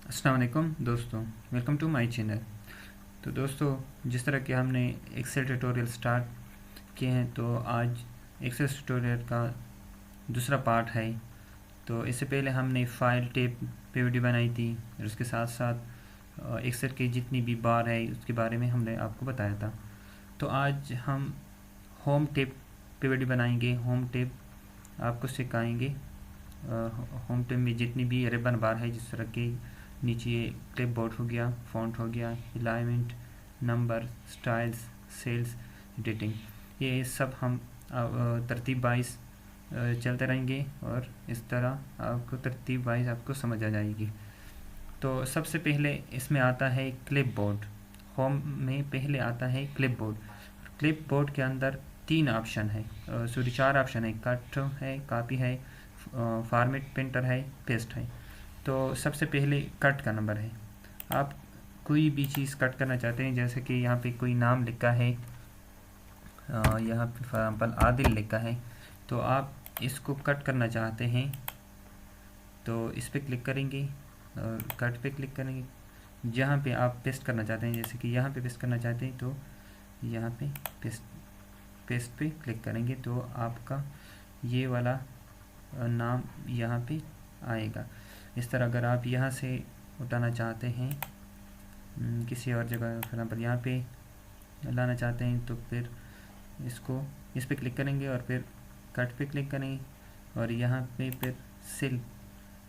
अस्सलाम वालेकुम दोस्तों, वेलकम टू माय चैनल। तो दोस्तों, जिस तरह के हमने एक्सेल ट्यूटोरियल स्टार्ट किए हैं, तो आज एक्सेल ट्यूटोरियल का दूसरा पार्ट है। तो इससे पहले हमने फाइल टेप पीवीडी बनाई थी और उसके साथ साथ एक्सेल की जितनी भी बार है उसके बारे में हमने आपको बताया था। तो आज हम होम टेप पीवीडी बनाएंगे। होम टेप आपको सिखाएंगे। होम टेप में जितनी भी रिबन बार है, जिस तरह के नीचे क्लिप बोर्ड हो गया, फॉन्ट हो गया, alignment, number, styles, cells, editing, ये सब हम तरतीब वाइज चलते रहेंगे और इस तरह आपको तरतीब वाइज आपको समझ आ जाएगी। तो सबसे पहले इसमें आता है क्लिप बोर्ड। होम में पहले आता है क्लिप बोर्ड। क्लिप बोर्ड के अंदर 3 ऑप्शन है, सॉरी 4 ऑप्शन है। कट है, कॉपी है, फॉर्मेट, प्रिंटर है, पेस्ट है। तो सबसे पहले कट का नंबर है। आप कोई भी चीज़ कट करना चाहते हैं, जैसे कि यहाँ पे कोई नाम लिखा है, यहाँ पे फॉर एग्जाम्पल आदिल लिखा है, तो आप इसको कट करना चाहते हैं तो इस पर क्लिक करेंगे और कट पे क्लिक करेंगे। जहाँ पे आप पेस्ट करना चाहते हैं, जैसे कि यहाँ पे पेस्ट करना चाहते हैं, तो यहाँ पे पेस्ट पे क्लिक करेंगे तो आपका ये वाला नाम यहाँ पे आएगा। इस तरह अगर आप यहाँ से उठाना चाहते हैं किसी और जगह, फॉर एग्जाम्पल यहाँ पे लाना चाहते हैं, तो फिर इसको इस पे क्लिक करेंगे और फिर कट पे क्लिक करेंगे और यहाँ पे फिर सेल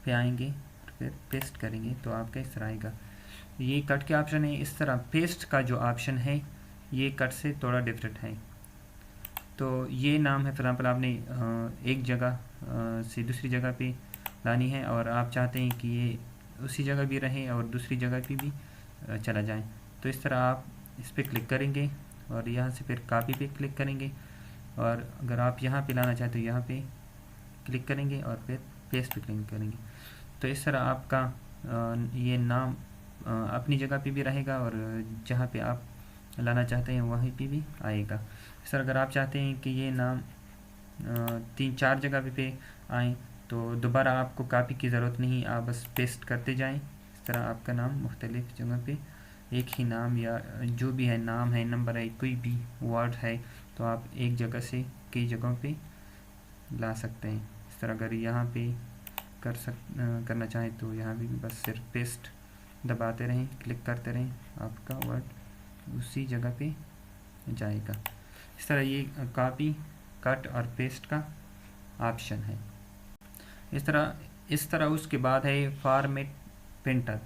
पे आएंगे और फिर पेस्ट करेंगे तो आपका इस तरह आएगा। ये कट के ऑप्शन है। इस तरह पेस्ट का जो ऑप्शन है ये कट से थोड़ा डिफरेंट है। तो ये नाम है, फॉर एग्जाम्पल आपने एक जगह से दूसरी जगह पे लानी है और आप चाहते हैं कि ये उसी जगह भी रहे और दूसरी जगह पे भी चला जाए, तो इस तरह आप इस पर क्लिक करेंगे और यहाँ से फिर कॉपी पे क्लिक करेंगे और अगर आप यहाँ पे लाना चाहते हो यहाँ पे क्लिक करेंगे और फिर पेस्ट पे क्लिक करेंगे। तो इस तरह आपका ये नाम अपनी जगह पे भी रहेगा और जहाँ पे आप लाना चाहते हैं वहीं पे भी आएगा। इस तरह अगर आप चाहते हैं कि ये नाम 3-4 जगह पे आए, तो दोबारा आपको कॉपी की ज़रूरत नहीं, आप बस पेस्ट करते जाएं। इस तरह आपका नाम मुख्तलिफ़ जगह पे एक ही नाम या जो भी है, नाम है, नंबर है, कोई भी वर्ड है, तो आप एक जगह से कई जगहों पे ला सकते हैं। इस तरह अगर यहाँ पे करना चाहें तो यहाँ भी बस सिर्फ पेस्ट दबाते रहें, क्लिक करते रहें, आपका वर्ड उसी जगह पे जाएगा। इस तरह ये कॉपी, कट और पेस्ट का ऑप्शन है। इस तरह उसके बाद है फॉर्मेट प्रिंटर।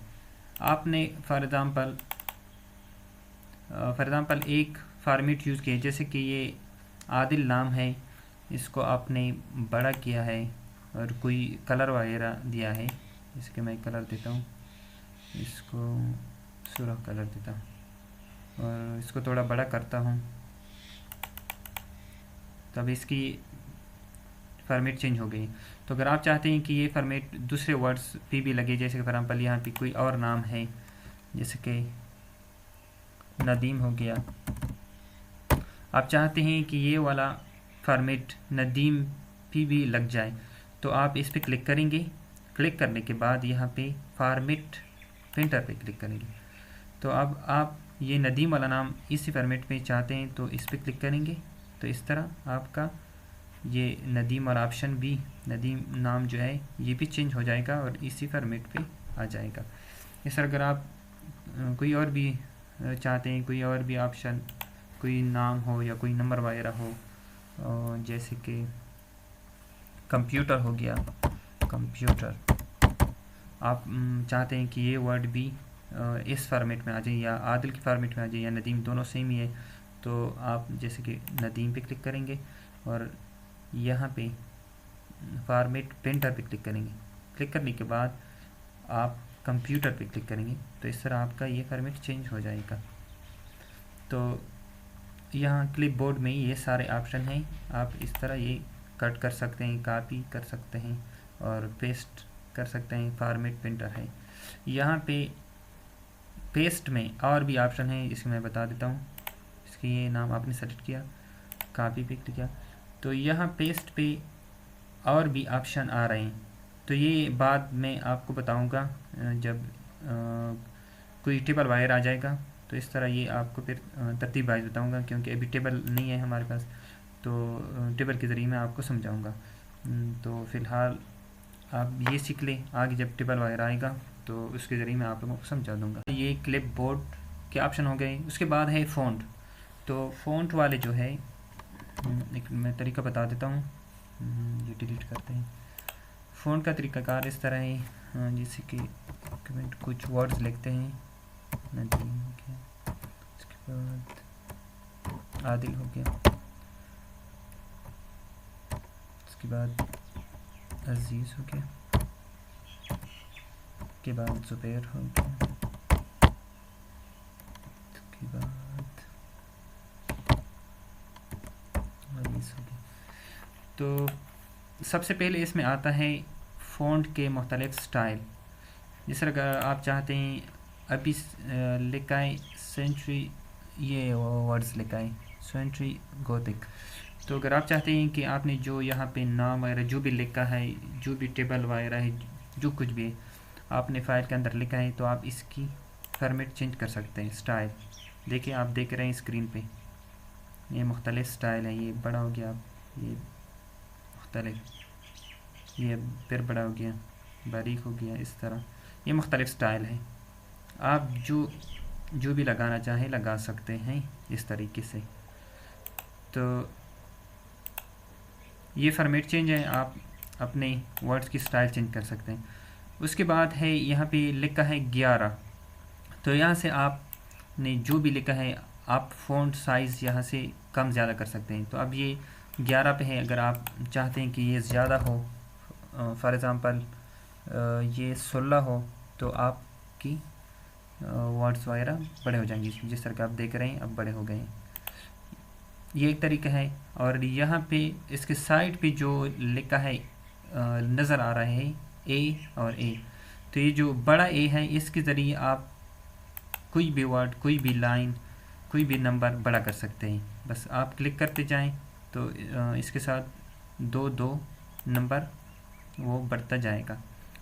आपने फॉर एग्ज़ाम्पल एक फॉर्मेट यूज़ किया, जैसे कि ये आदिल नाम है, इसको आपने बड़ा किया है और कोई कलर वगैरह दिया है। जैसे कि मैं कलर देता हूँ, इसको सुर्ख कलर देता हूँ और इसको थोड़ा बड़ा करता हूँ, तब इसकी फॉर्मेट चेंज हो गई। तो अगर आप चाहते हैं कि ये फॉर्मेट दूसरे वर्ड्स पे भी लगे, जैसे कि फॉर एग्जाम्पल यहाँ पे कोई और नाम है, जैसे कि नदीम हो गया, आप चाहते हैं कि ये वाला फॉर्मेट नदीम पे भी लग जाए, तो आप इस पर क्लिक करेंगे। क्लिक करने के बाद यहाँ पे फॉर्मेट प्रिंटर पे क्लिक करेंगे। तो अब आप ये नदीम वाला नाम इसी फॉर्मेट में चाहते हैं तो इस पर क्लिक करेंगे, तो इस तरह आपका ये नदीम और ऑप्शन भी, नदीम नाम जो है ये भी चेंज हो जाएगा और इसी फॉर्मेट पे आ जाएगा। इस तरह अगर आप कोई और भी चाहते हैं, कोई और भी ऑप्शन, कोई नाम हो या कोई नंबर वगैरह हो, जैसे कि कंप्यूटर हो गया, कंप्यूटर, आप चाहते हैं कि ये वर्ड भी इस फॉर्मेट में आ जाए या आदिल के फॉर्मेट में आ जाए या नदीम, दोनों सेम ही है, तो आप जैसे कि नदीम पे क्लिक करेंगे और यहाँ पे फॉर्मेट प्रिंटर पे क्लिक करेंगे। क्लिक करने के बाद आप कंप्यूटर पे क्लिक करेंगे, तो इस तरह आपका ये फॉर्मेट चेंज हो जाएगा। तो यहाँ क्लिप बोर्ड में ये सारे ऑप्शन हैं। आप इस तरह ये कट कर सकते हैं, कॉपी कर सकते हैं और पेस्ट कर सकते हैं। फॉर्मेट प्रिंटर है। यहाँ पे पेस्ट में और भी ऑप्शन है, इसमें मैं बता देता हूँ। इसकी ये नाम आपने सेलेक्ट किया, कॉपी पे क्लिक किया, तो यहाँ पेस्ट पे और भी ऑप्शन आ रहे हैं। तो ये बाद में आपको बताऊंगा जब कोई टेबल वायर आ जाएगा। तो इस तरह ये आपको फिर तरतीब वाइज बताऊँगा, क्योंकि अभी टेबल नहीं है हमारे पास, तो टेबल के ज़रिए मैं आपको समझाऊँगा। तो फ़िलहाल आप ये सीख लें, आगे जब टेबल वगैरह आएगा तो उसके ज़रिए मैं आप लोगों को समझा दूँगा। ये क्लिप बोर्ड के ऑप्शन हो गए। उसके बाद है फ़ॉन्ट। तो फ़ॉन्ट वाले जो है, एक मैं तरीका बता देता हूँ, ये डिलीट करते हैं। फ़ॉन्ट का तरीक़ाकार इस तरह है, जैसे कि कमेंट कुछ वर्ड्स लिखते हैं, नदीम हो गया, उसके बाद आदिल हो गया, उसके बाद अजीज़ हो गया, उसके बाद ज़ुबैर हो गया, उसके बाद अजीज़ हो गया। तो सबसे पहले इसमें आता है फ़ॉन्ट के मुख्तलिफ़ स्टाइल। जिस तरह अगर आप चाहते हैं अभी लिखाएँ सेंचुरी, ये वर्ड्स लिखाएँ सेंचुरी गोथिक, तो अगर आप चाहते हैं कि आपने जो यहाँ पे नाम वगैरह जो भी लिखा है, जो भी टेबल वगैरह है, जो कुछ भी है आपने फ़ाइल के अंदर लिखा है, तो आप इसकी फॉर्मेट चेंज कर सकते हैं, स्टाइल। देखिए आप देख रहे हैं स्क्रीन पे, ये मुख्तलिफ़ स्टाइल है। ये बड़ा हो गया, ये मुख्तलिफ़, ये फिर बड़ा हो गया, बारीक हो गया, इस तरह ये मुख्तलिफ़ स्टाइल है। आप जो भी लगाना चाहें लगा सकते हैं इस तरीके से। तो ये फॉर्मेट चेंज है, आप अपने वर्ड्स की स्टाइल चेंज कर सकते हैं। उसके बाद है यहाँ पे लिखा है 11, तो यहाँ से आपने जो भी लिखा है आप फ़ॉन्ट साइज़ यहाँ से कम ज़्यादा कर सकते हैं। तो अब ये 11 पे है, अगर आप चाहते हैं कि ये ज़्यादा हो, फॉर एग्ज़ाम्पल ये 16 हो, तो आपकी वर्ड्स वगैरह बड़े हो जाएंगे, जिस तरह का आप देख रहे हैं अब बड़े हो गए हैं। ये एक तरीका है। और यहाँ पे इसके साइड पे जो लिखा है नज़र आ रहा है ए और ए, तो ये जो बड़ा ए है इसके ज़रिए आप कोई भी वर्ड, कोई भी लाइन, कोई भी नंबर बड़ा कर सकते हैं। बस आप क्लिक करते जाएं तो इसके साथ 2 नंबर वो बढ़ता जाएगा।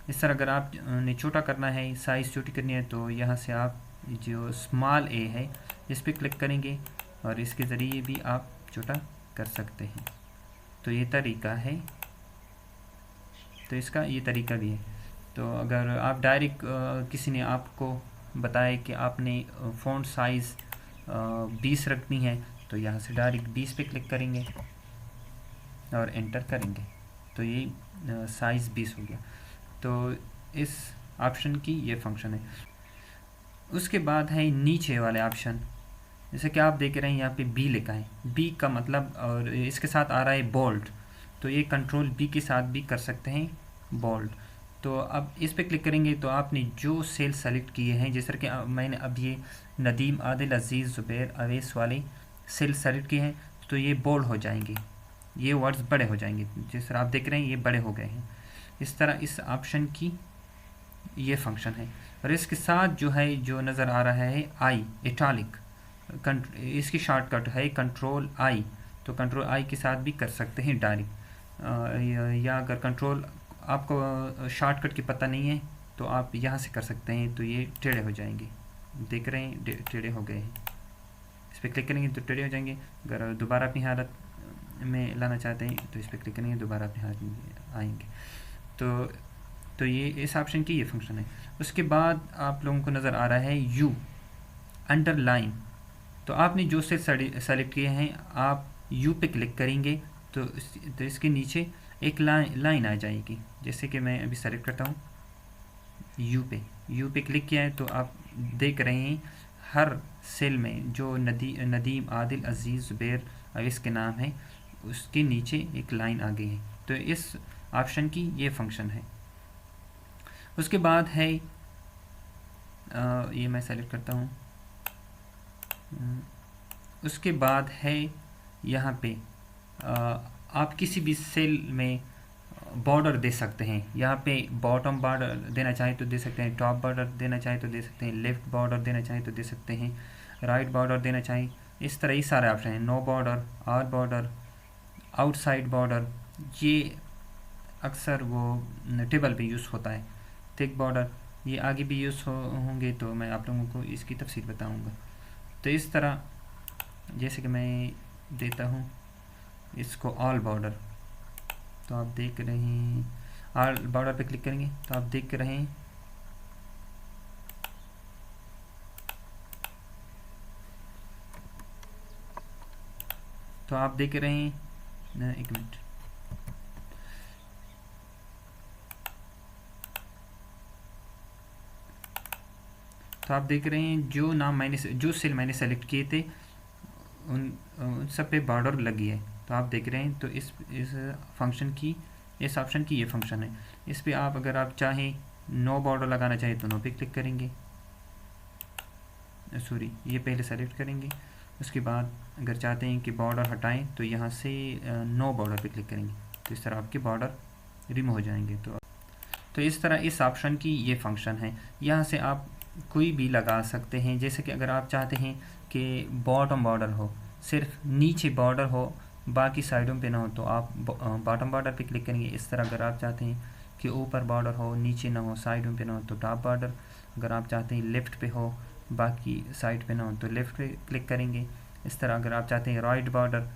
इस तरह अगर आप ने छोटा करना है, साइज़ छोटी करनी है, तो यहाँ से आप जो स्मॉल ए है इस पर क्लिक करेंगे और इसके ज़रिए भी आप छोटा कर सकते हैं। तो ये तरीका है, तो इसका ये तरीका भी है। तो अगर आप डायरेक्ट किसी ने आपको बताए कि आपने फ़ॉन्ट साइज़ 20 रखनी है, तो यहाँ से डायरेक्ट 20 पे क्लिक करेंगे और एंटर करेंगे, तो ये साइज़ 20 हो गया। तो इस ऑप्शन की ये फंक्शन है। उसके बाद है नीचे वाले ऑप्शन, जैसे कि आप देख रहे हैं यहाँ पे बी लिखा है, बी का मतलब, और इसके साथ आ रहा है बोल्ड, तो ये कंट्रोल बी के साथ भी कर सकते हैं बोल्ड। तो अब इस पे क्लिक करेंगे तो आपने जो सेल सेलेक्ट किए हैं, जैसे कि मैंने अब ये नदीम, आदिल, अजीज़, ज़ुबैर, अवैस वाले सेल सेलेक्ट किए हैं, तो ये बोल्ड हो जाएंगे, ये वर्ड्स बड़े हो जाएंगे। जिस तरह आप देख रहे हैं ये बड़े हो गए हैं। इस तरह इस ऑप्शन की ये फंक्शन है। और इसके साथ जो है, जो नज़र आ रहा है आई इटालिक, इसकी शॉर्टकट है कंट्रोल आई, तो कंट्रोल आई के साथ भी कर सकते हैं डायरेक्ट। या अगर कंट्रोल आपको शॉर्टकट की पता नहीं है तो आप यहाँ से कर सकते हैं, तो ये टेढ़े हो जाएंगे, देख रहे हैं टेढ़े हो गए हैं। इस पर क्लिक करेंगे तो टेढ़े हो जाएंगे। अगर दोबारा अपनी हालत में लाना चाहते हैं तो इस पर क्लिक करेंगे, दोबारा अपनी हालत में आएंगे। तो ये इस ऑप्शन की ये फंक्शन है। उसके बाद आप लोगों को नज़र आ रहा है यू अंडरलाइन, तो आपने जो से सेलेक्ट किए हैं आप यू पे क्लिक करेंगे तो इसके नीचे एक लाइन आ जाएगी। जैसे कि मैं अभी सेलेक्ट करता हूँ यू पे क्लिक किया है, तो आप देख रहे हैं हर सेल में जो नदीम, आदिल, अजीज़, ज़ुबैर, अवैस के नाम है उसके नीचे एक लाइन आ गई है। तो इस ऑप्शन की ये फंक्शन है। उसके बाद है ये मैं सेलेक्ट करता हूँ। उसके बाद है यहाँ पे आप किसी भी सेल में बॉर्डर दे सकते हैं। यहाँ पे बॉटम बॉर्डर देना चाहें तो दे सकते हैं, टॉप बॉर्डर देना चाहें तो दे सकते हैं, लेफ़्ट बॉर्डर देना चाहें तो दे सकते हैं, राइट बॉर्डर देना चाहें, इस तरह ही सारे ऑप्शन हैं। No border, all border, outside border, ये अक्सर वो टेबल पे यूज़ होता है। थिक बॉर्डर, ये आगे भी यूज़ होंगे, तो मैं आप लोगों को इसकी तफसील बताऊंगा। तो इस तरह जैसे कि मैं देता हूँ इसको ऑल बॉर्डर, तो आप देख रहे हैं ऑल बॉर्डर पे क्लिक करेंगे तो आप देख रहे हैं एक मिनट, तो आप देख रहे हैं जो नाम जो सेल मैंने सेलेक्ट किए थे उन सब पे बॉर्डर लगी है। तो आप देख रहे हैं, तो इस फंक्शन की, इस ऑप्शन की ये फंक्शन है। इस पे आप अगर आप चाहें नो बॉर्डर लगाना चाहें तो नो पे क्लिक करेंगे, सॉरी ये पहले सेलेक्ट करेंगे। उसके बाद अगर चाहते हैं कि बॉर्डर हटाएं तो यहाँ से नो बॉर्डर पे क्लिक करेंगे, तो इस तरह आपके बॉर्डर रिमूव हो जाएंगे। तो इस तरह इस ऑप्शन की ये फंक्शन है। यहाँ से आप कोई भी लगा सकते हैं, जैसे कि अगर आप चाहते हैं कि बॉटम बॉर्डर हो, सिर्फ नीचे बॉर्डर हो, बाकी साइडों पे ना हो, तो आप बॉटम बॉर्डर पे क्लिक करेंगे। इस तरह अगर आप चाहते हैं कि ऊपर बॉर्डर हो, नीचे ना हो, साइडों पे ना हो, तो टॉप बॉर्डर। अगर आप चाहते हैं लेफ़्ट पे हो, बाकी साइड पे ना हो, तो लेफ़्ट पे क्लिक करेंगे। इस तरह अगर आप चाहते हैं राइट बॉर्डर,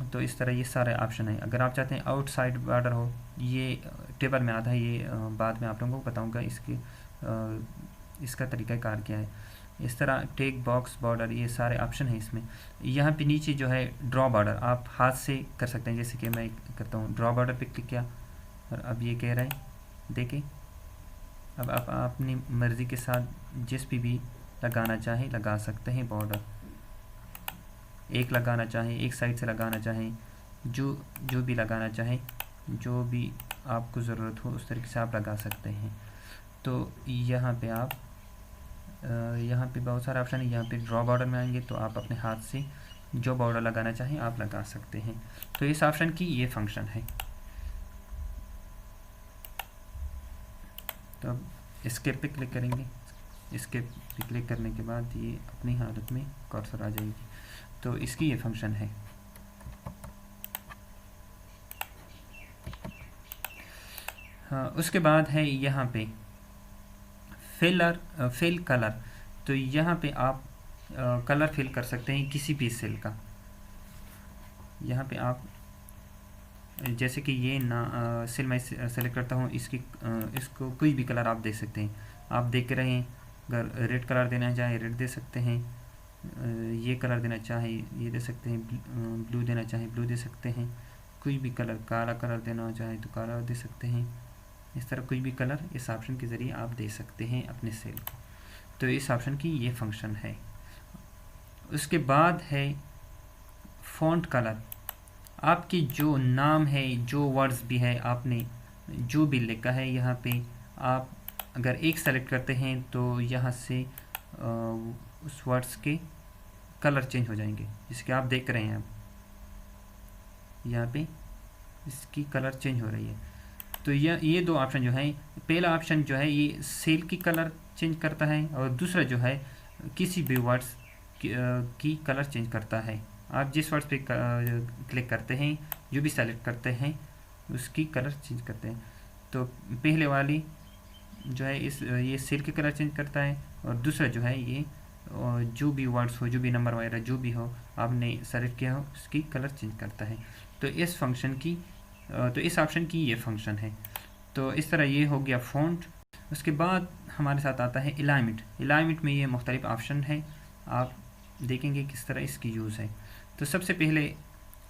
तो इस तरह ये सारे ऑप्शन है। अगर आप चाहते हैं आउटसाइड बॉर्डर हो, ये टेबल में आता है, ये बाद में आप लोगों को बताऊंगा इसका तरीक़ाकार क्या है। इस तरह टेक बॉक्स बॉर्डर, ये सारे ऑप्शन हैं इसमें। यहाँ पे नीचे जो है ड्रॉ बॉर्डर, आप हाथ से कर सकते हैं, जैसे कि मैं करता हूँ। ड्रॉ बॉर्डर पे क्लिक किया और अब ये कह रहा है, देखें अब आप अपनी मर्ज़ी के साथ जिस भी लगाना चाहें लगा सकते हैं बॉर्डर। एक लगाना चाहें, एक साइड से लगाना चाहें, जो भी लगाना चाहें, जो भी आपको ज़रूरत हो उस तरीके से आप लगा सकते हैं। तो यहाँ पे आप यहाँ पे बहुत सारे ऑप्शन है। यहाँ पे ड्रॉ बॉर्डर में आएंगे तो आप अपने हाथ से जो बॉर्डर लगाना चाहें आप लगा सकते हैं। तो इस ऑप्शन की ये फंक्शन है। तो अब एस्केप पे क्लिक करेंगे। एस्केप पे क्लिक करने के बाद ये अपनी हालत में कर्सर आ जाएगी। तो इसकी ये फंक्शन है। हाँ, उसके बाद है यहाँ पे फिल कलर। तो यहाँ पे आप कलर फिल कर सकते हैं किसी भी सेल का। यहाँ पे आप जैसे कि ये सेल मैं सेलेक्ट करता हूँ, इसको कोई भी कलर आप दे सकते हैं। आप देख रहे हैं, अगर रेड कलर देना चाहे रेड दे सकते हैं, ये कलर देना चाहे ये दे सकते हैं, ब्लू देना चाहे ब्लू दे सकते हैं, कोई भी कलर, काला कलर देना चाहे तो काला दे सकते हैं। इस तरह कोई भी कलर इस ऑप्शन के ज़रिए आप दे सकते हैं अपने सेल को। तो इस ऑप्शन की ये फंक्शन है। उसके बाद है फ़ॉन्ट कलर। आपकी जो नाम है, जो वर्ड्स भी है, आपने जो भी लिखा है, यहाँ पे आप अगर एक सेलेक्ट करते हैं तो यहाँ से उस वर्ड्स के कलर चेंज हो जाएंगे, जिसके आप देख रहे हैं। अब यहाँ पे इसकी कलर चेंज हो रही है। तो ये दो ऑप्शन जो है, पहला ऑप्शन जो है ये सेल की कलर चेंज करता है, और दूसरा जो है किसी भी वर्ड्स की कलर चेंज करता है। आप जिस वर्ड्स पे क्लिक करते हैं, जो भी सेलेक्ट करते हैं, उसकी कलर चेंज करते हैं। तो पहले वाली जो है ये सेल की कलर चेंज करता है, और दूसरा जो है ये जो भी वर्ड्स हो, जो भी नंबर वगैरह जो भी हो आपने सेलेक्ट किया हो, उसकी कलर चेंज करता है। तो इस ऑप्शन की ये फंक्शन है। तो इस तरह ये हो गया फ़ॉन्ट। उसके बाद हमारे साथ आता है अलाइनमेंट। अलाइनमेंट में ये मुख्तलिफ ऑप्शन है, आप देखेंगे किस तरह इसकी यूज़ है। तो सबसे पहले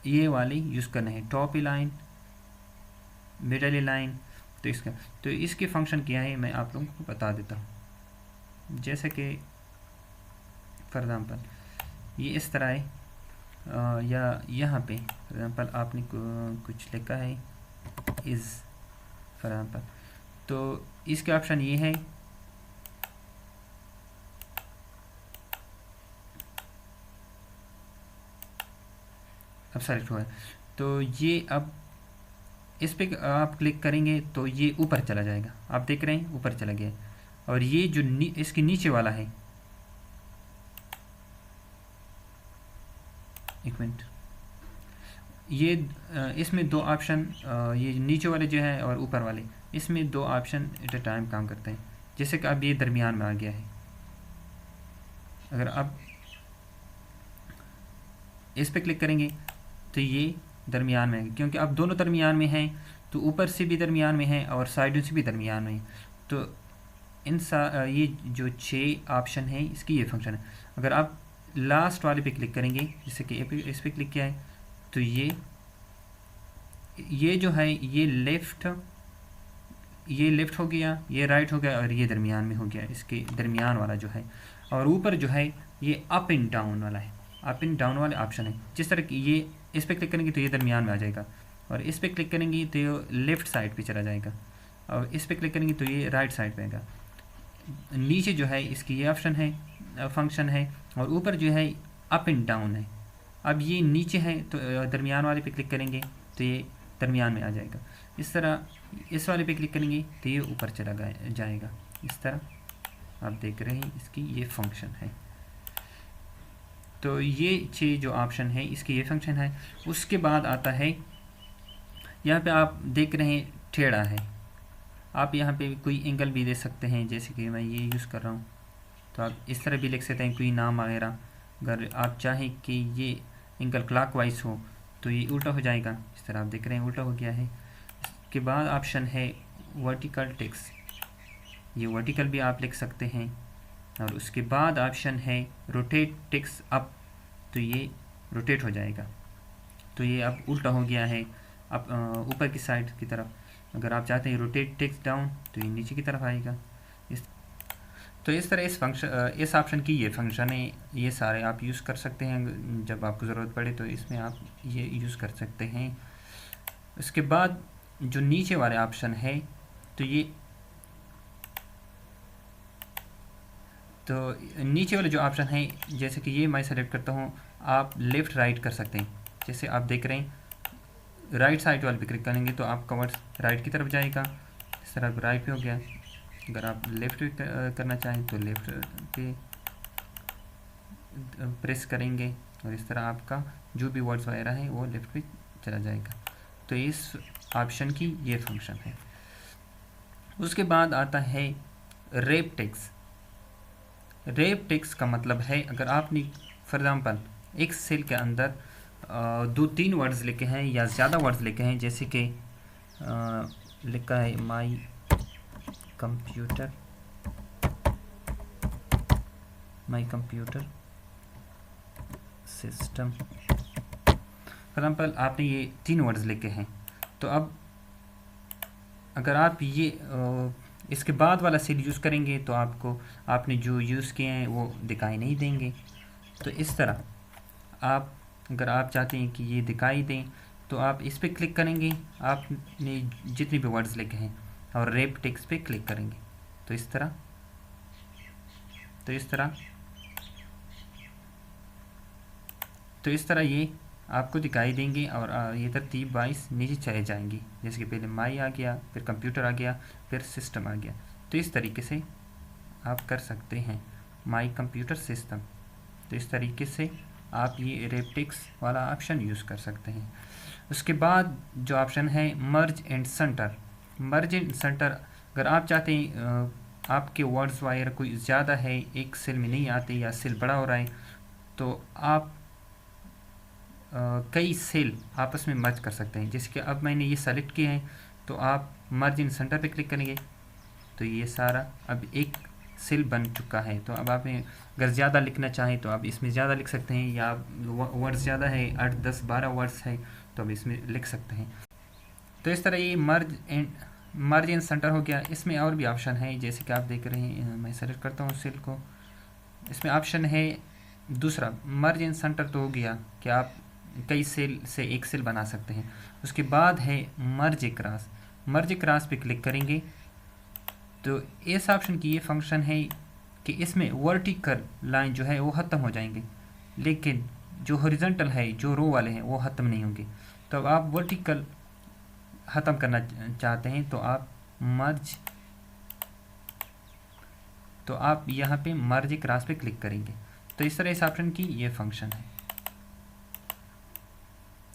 ये वाली यूज़ करना है, टॉप अलाइन, मिडल अलाइन। तो इसके फंक्शन क्या है मैं आप लोगों को बता देता हूँ। जैसे कि फॉर एग्ज़ाम्पल ये इस तरह है, या यहाँ पे फॉर एग्ज़ाम्पल आपने कुछ लिखा है इज़ फॉर एग्ज़ाम्पल, तो इसके ऑप्शन ये है, अब सेलेक्ट हुआ है। तो ये अब इस पे आप क्लिक करेंगे तो ये ऊपर चला जाएगा, आप देख रहे हैं ऊपर चला गया। और ये जो इसके नीचे वाला है, एक मिनट, ये इसमें दो ऑप्शन, ये नीचे वाले जो है और ऊपर वाले, इसमें दो ऑप्शन एट अ टाइम काम करते हैं। जैसे कि अब ये दरमियान में आ गया है। अगर आप इस पर क्लिक करेंगे तो ये दरमियान में है, क्योंकि अब दोनों दरमियान में हैं, तो ऊपर से भी दरमियान में है और साइडों से भी दरमियान में है। तो ये जो 6 ऑप्शन है इसकी ये फंक्शन है। अगर आप लास्ट वाले पे क्लिक करेंगे, जैसे कि इस पर क्लिक किया है, तो ये जो है ये लेफ़्ट हो गया, ये राइट हो गया और ये दरमियान में हो गया, इसके दरमियान वाला जो है। और ऊपर जो है ये अप एंड डाउन वाला है, अप एंड डाउन वाले ऑप्शन है। जिस तरह की ये इस पर क्लिक करेंगे तो ये दरमियान में आ जाएगा, और इस पर क्लिक करेंगे तो ये लेफ़्ट साइड पे चला जाएगा, और इस पर क्लिक करेंगे तो ये राइट साइड पे आएगा। नीचे जो है इसकी ये ऑप्शन है, फंक्शन है, और ऊपर जो है अप एंड डाउन है। अब ये नीचे है तो दरमियान वाले पे क्लिक करेंगे तो ये दरमियान में आ जाएगा। इस तरह इस वाले पे क्लिक करेंगे तो ये ऊपर चला जाएगा। इस तरह आप देख रहे हैं इसकी ये फंक्शन है। तो ये 6 जो ऑप्शन है इसकी ये फंक्शन है। उसके बाद आता है, यहाँ पे आप देख रहे हैं टेढ़ा है, आप यहाँ पे कोई एंगल भी दे सकते हैं, जैसे कि मैं ये यूज़ कर रहा हूँ। तो आप इस तरह भी लिख सकते हैं कोई नाम वगैरह। अगर आप चाहें कि ये एंगल क्लॉकवाइज हो तो ये उल्टा हो जाएगा। इस तरह आप देख रहे हैं उल्टा हो गया है। इसके बाद ऑप्शन है वर्टिकल टेक्स्ट, ये वर्टिकल भी आप लिख सकते हैं। और उसके बाद ऑप्शन है रोटेट टेक्स्ट अप, तो ये रोटेट हो जाएगा, तो ये अब उल्टा हो गया है अब ऊपर की साइड की तरफ। अगर आप चाहते हैं रोटेट टेक्स्ट डाउन तो ये नीचे की तरफ आएगा। इस तरह इस ऑप्शन की ये फंक्शन है, ये सारे आप यूज़ कर सकते हैं। जब आपको ज़रूरत पड़े तो इसमें आप ये यूज़ कर सकते हैं। उसके बाद जो नीचे वाले ऑप्शन है तो नीचे वाले जो ऑप्शन है, जैसे कि ये मैं सेलेक्ट करता हूँ, आप लेफ़्ट राइट कर सकते हैं। जैसे आप देख रहे हैं राइट साइड वाले पे क्लिक करेंगे तो आपका वर्ड राइट की तरफ जाएगा। इस तरह राइट पे हो गया। अगर आप लेफ़्ट पे करना चाहें तो लेफ़्ट पे प्रेस करेंगे और इस तरह आपका जो भी वर्ड्स वगैरह है वो लेफ़्ट पे चला जाएगा। तो इस ऑप्शन की ये फंक्शन है। उसके बाद आता है रेप टेक्स्ट। रेप टेक्स्ट का मतलब है, अगर आपने फॉर एग्ज़ाम्पल एक सेल के अंदर 2-3 वर्ड्स लिखे हैं या ज़्यादा वर्ड्स लिखे हैं, जैसे कि लिखा है my computer system, for example आपने ये 3 वर्ड्स लिखे हैं। तो अब अगर आप ये इसके बाद वाला सेल यूज़ करेंगे तो आपने जो यूज़ किए हैं वो दिखाई नहीं देंगे। तो इस तरह अगर आप चाहते हैं कि ये दिखाई दें तो आप इस पर क्लिक करेंगे, आपने जितने भी वर्ड्स लिखे हैं, और रेप टेक्स्ट पे क्लिक करेंगे तो इस तरह ये आपको दिखाई देंगे और ये तरतीब वाइज नीचे चले जाएंगी। जैसे कि पहले माई आ गया, फिर कंप्यूटर आ गया, फिर सिस्टम आ गया। तो इस तरीके से आप कर सकते हैं माई कंप्यूटर सिस्टम। तो इस तरीके से आप ये रेप टेक्स्ट वाला ऑप्शन यूज़ कर सकते हैं। उसके बाद जो ऑप्शन है मर्ज एंड सेंटर। अगर आप चाहते हैं आपके वर्ड्स वगैरह कोई ज़्यादा है, एक सेल में नहीं आते या सेल बड़ा हो रहा है, तो आप कई सेल आपस में मर्ज कर सकते हैं। जैसे कि अब मैंने ये सेलेक्ट किया है तो आप मर्ज इन सेंटर पे क्लिक करेंगे तो ये सारा अब एक सेल बन चुका है। तो अब आप अगर ज़्यादा लिखना चाहें तो आप इसमें ज़्यादा लिख सकते हैं, या वर्ड्स ज़्यादा है 8, 10, 12 वर्ड्स है तो अब इसमें लिख सकते हैं। तो इस तरह ये मर्ज इन सेंटर हो गया। इसमें और भी ऑप्शन है, जैसे कि आप देख रहे हैं, मैं सेलेक्ट करता हूँ सेल को। इसमें ऑप्शन है दूसरा मर्ज इन सेंटर, तो हो गया कि आप कई सेल से एक सेल बना सकते हैं। उसके बाद है मर्ज क्रॉस पे क्लिक करेंगे तो इस ऑप्शन की ये फंक्शन है कि इसमें वर्टिकल लाइन जो है वो ख़त्म हो जाएंगे, लेकिन जो हॉरिजॉन्टल है, जो रो वाले हैं, वो ख़त्म नहीं होंगे। तो अब आप वर्टिकल ख़त्म करना चाहते हैं तो आप यहाँ पे मर्ज क्रॉस पे क्लिक करेंगे। तो इस तरह इस ऑप्शन की ये फंक्शन है।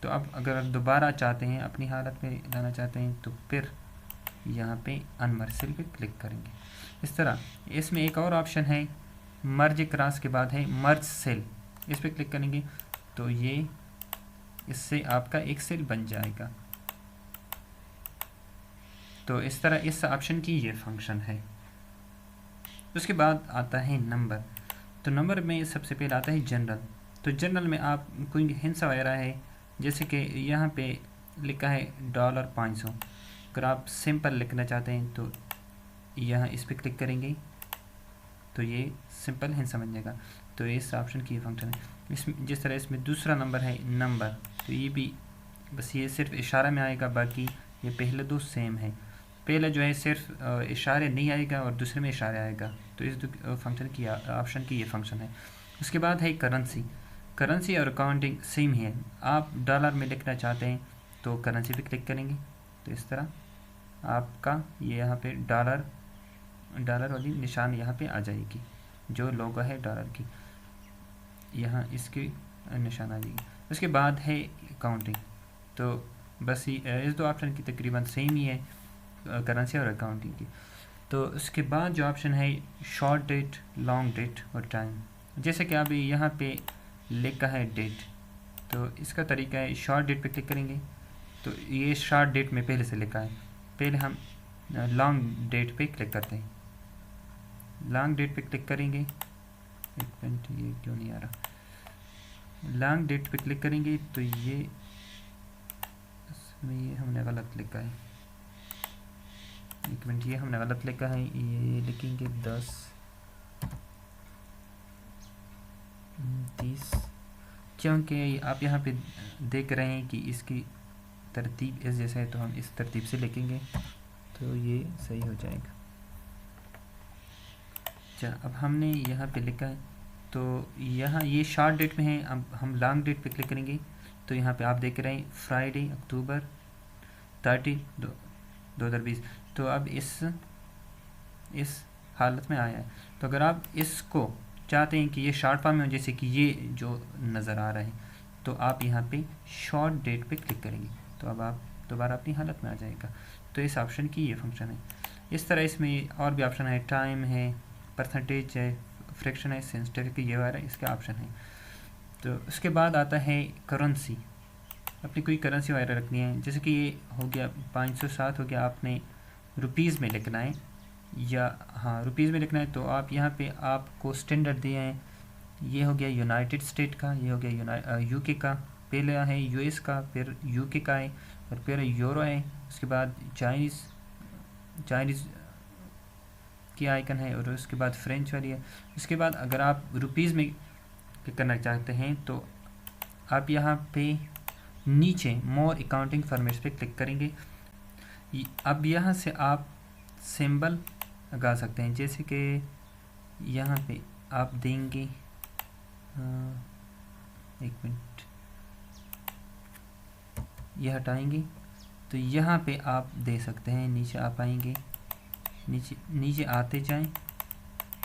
तो अब अगर दोबारा चाहते हैं, अपनी हालत में लाना चाहते हैं, तो फिर यहाँ पे अनमर्ज सेल पे क्लिक करेंगे। इस तरह इसमें एक और ऑप्शन है मर्ज क्रॉस के बाद है मर्ज सेल, इस पर क्लिक करेंगे तो ये इससे आपका एक सेल बन जाएगा। तो इस तरह इस ऑप्शन की ये फंक्शन है। उसके बाद आता है नंबर। तो नंबर में सबसे पहले आता है जनरल। तो जनरल में आप कोई हिंसा वगैरह है, जैसे कि यहाँ पे लिखा है $500। अगर आप सिंपल लिखना चाहते हैं तो यहाँ इस पर क्लिक करेंगे तो ये सिंपल हिंसा बन जाएगा। तो इस ऑप्शन की ये फंक्शन है। इसमें जिस तरह इसमें दूसरा नंबर है नंबर, तो ये भी बस ये सिर्फ इशारा में आएगा, बाकी ये पहले दो सेम है। पहले जो है सिर्फ इशारे नहीं आएगा और दूसरे में इशारे आएगा। तो इस फंक्शन की ऑप्शन की ये फंक्शन है। उसके बाद है करेंसी। करेंसी और अकाउंटिंग सेम ही है। आप डॉलर में लिखना चाहते हैं तो करेंसी पे क्लिक करेंगे तो इस तरह आपका ये यहाँ पे डॉलर वाली निशान यहाँ पे आ जाएगी, जो लोगो है डॉलर की, यहाँ इसकी निशान आ जाएगी। उसके बाद है अकाउंटिंग। तो बस इस दो ऑप्शन की तकरीबन सेम ही है, करेंसी और अकाउंटिंग की। तो उसके बाद जो ऑप्शन है शॉर्ट डेट, लॉन्ग डेट और टाइम। जैसे कि अभी यहाँ पे लिखा है डेट, तो इसका तरीका है शॉर्ट डेट पे क्लिक करेंगे तो ये शॉर्ट डेट में पहले से लिखा है। पहले हम लॉन्ग डेट पे क्लिक करते हैं। लॉन्ग डेट पे क्लिक करेंगे, एक मिनट ये क्यों नहीं आ रहा। लॉन्ग डेट पे क्लिक करेंगे तो ये हमने गलत लिखा है, एक मिनट ये हमने गलत लिखा है। ये लिखेंगे 10-30, क्योंकि आप यहाँ पे देख रहे हैं कि इसकी तरतीब इस जैसा है, तो हम इस तरतीब से लिखेंगे तो ये सही हो जाएगा। अच्छा, अब हमने यहाँ पे लिखा है तो यहाँ ये शॉर्ट डेट में है। अब हम लॉन्ग डेट पे क्लिक करेंगे तो यहाँ पे आप देख रहे हैं फ्राइडे अक्टूबर 30, 2020। तो अब इस हालत में आया है। तो अगर आप इसको चाहते हैं कि ये शॉर्ट फॉर्म में हो, जैसे कि ये जो नज़र आ रहा है, तो आप यहाँ पे शॉर्ट डेट पे क्लिक करेंगे तो अब आप दोबारा अपनी हालत में आ जाएगा। तो इस ऑप्शन की ये फंक्शन है। इस तरह इसमें और भी ऑप्शन है, टाइम है, परसेंटेज है, फ्रैक्शन है, सेंसिटिविटी, ये वाला इसके ऑप्शन है। तो उसके बाद आता है करेंसी। अपनी कोई करेंसी वगैरह रखनी है, जैसे कि ये हो गया 507 हो गया, आपने रुपीज़ में लिखना है या हाँ रुपीज़ में लिखना है। तो आप यहाँ पे आपको स्टैंडर्ड दिए हैं, ये हो गया यूनाइटेड स्टेट का, ये हो गया यूके का, पहले है यूएस का, फिर यूके का है, और फिर यूरो है, उसके बाद चाइनीज़ की आइकन है, और उसके बाद फ्रेंच वाली है। उसके बाद अगर आप रुपीज़ में क्लिक करना चाहते हैं तो आप यहाँ पे नीचे मोर अकाउंटिंग फॉर्मेट्स पे क्लिक करेंगे। अब यहाँ से आप सिंबल लगा सकते हैं, जैसे कि यहाँ पे आप देंगे एक मिनट ये हटाएंगे तो यहाँ पे आप दे सकते हैं। नीचे आप आएंगे, नीचे आते जाएं,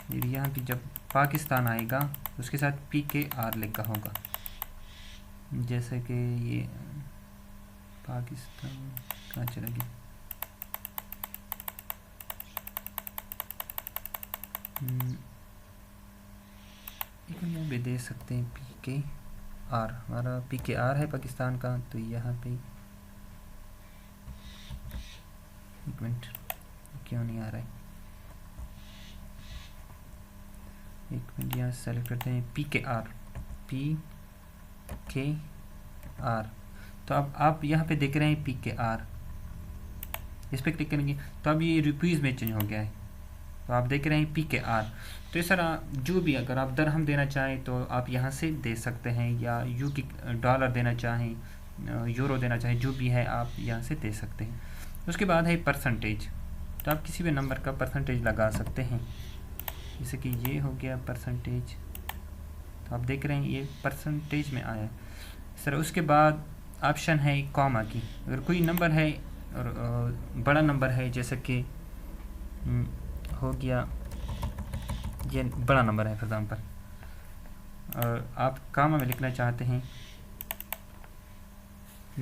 फिर यहाँ पे जब पाकिस्तान आएगा उसके साथ PKR लिखा होगा, जैसे कि ये पाकिस्तान कहाँ चला गया, यहाँ पे दे सकते हैं PKR, हमारा PKR है पाकिस्तान का। तो यहाँ पे एक मिनट क्यों नहीं आ रहा है, एक मिनट यहाँ सेलेक्ट करते हैं PKR। तो अब आप यहाँ पे देख रहे हैं PKR, इस पर क्लिक करेंगे तो अब ये रुपीज़ में चेंज हो गया है। तो आप देख रहे हैं PKR। तो इस तरह जो भी अगर आप दरहम देना चाहें तो आप यहाँ से दे सकते हैं, या यूके डॉलर देना चाहें, यूरो देना चाहें, जो भी है आप यहाँ से दे सकते हैं। उसके बाद है परसेंटेज। तो आप किसी भी नंबर का परसेंटेज लगा सकते हैं, जैसे कि ये हो गया परसेंटेज। तो आप देख रहे हैं ये परसेंटेज में आया सर। उसके बाद ऑप्शन है कॉमा की। अगर कोई नंबर है और बड़ा नंबर है, जैसे कि हो गया ये बड़ा नंबर है फॉर एग्जाम्पल, और आप कॉमा में लिखना चाहते हैं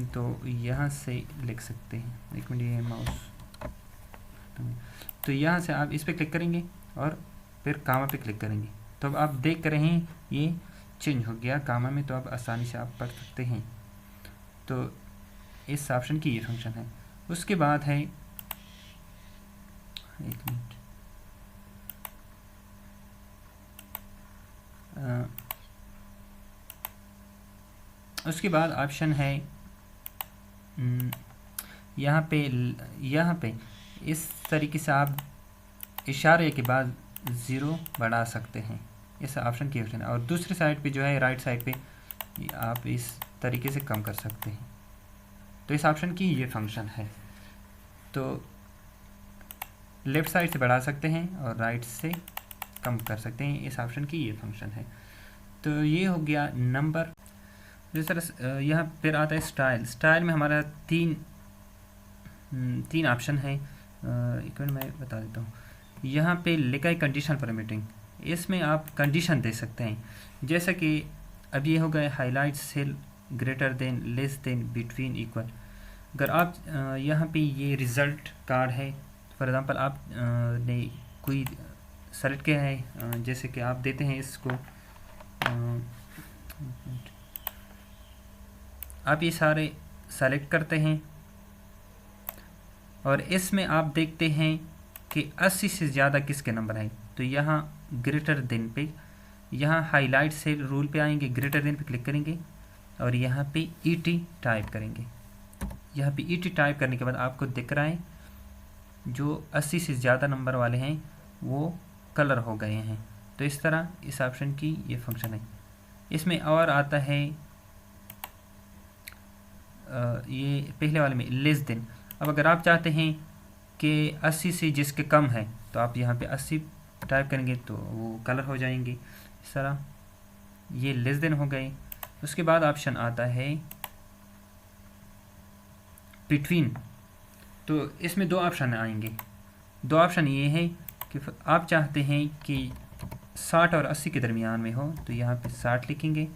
तो यहाँ से लिख सकते हैं। एक मिनट ये माउस सकते हैं। तो यहाँ से आप इस पर क्लिक करेंगे और फिर कामा पे क्लिक करेंगे, तो अब आप देख रहे हैं ये चेंज हो गया कामा में, तो अब आसानी से आप पढ़ सकते हैं। तो इस ऑप्शन की ये फंक्शन है। उसके बाद है, एक मिनट, उसके बाद ऑप्शन है यहाँ पे इस तरीके से आप इशारे के बाद ज़ीरो बढ़ा सकते हैं, इस ऑप्शन की ऑप्शन है। और दूसरी साइड पे जो है राइट साइड पे आप इस तरीके से कम कर सकते हैं। तो इस ऑप्शन की ये फंक्शन है। तो लेफ़्ट साइड से बढ़ा सकते हैं और राइट से कम कर सकते हैं, इस ऑप्शन की ये फंक्शन है। तो ये हो गया नंबर। जिस तरह यहाँ फिर आता है स्टाइल में हमारा तीन ऑप्शन है। एक मिनट मैं बता देता हूँ। यहाँ पे लिखा है कंडीशनल परमिटिंग, इसमें आप कंडीशन दे सकते हैं, जैसा कि अब ये हो गए highlight cell greater than, less than, between, equal. अगर आप यहाँ पे ये रिज़ल्ट कार्ड है, फॉर एग्ज़ाम्पल आप ने कोई सेलेक्ट किया है, जैसे कि आप देते हैं इसको, आप ये सारे सेलेक्ट करते हैं और इसमें आप देखते हैं कि 80 से ज़्यादा किसके नंबर हैं। तो यहाँ ग्रेटर देन पे, यहाँ हाईलाइट से रूल पे आएंगे, ग्रेटर देन पे क्लिक करेंगे और यहाँ पे ET टाइप करेंगे। यहाँ पे ET टाइप करने के बाद आपको दिख रहा है जो 80 से ज़्यादा नंबर वाले हैं वो कलर हो गए हैं। तो इस तरह इस ऑप्शन की ये फंक्शन है। इसमें और आता है ये पहले वाले में लेस देन। अब अगर आप चाहते हैं कि 80 से जिसके कम है तो आप यहाँ पे 80 टाइप करेंगे तो वो कलर हो जाएंगे। इस तरह ये लेस देन हो गए। उसके बाद ऑप्शन आता है बिटवीन। तो इसमें दो ऑप्शन आएंगे। दो ऑप्शन ये है कि आप चाहते हैं कि 60 और 80 के दरमियान में हो, तो यहाँ पे 60 लिखेंगे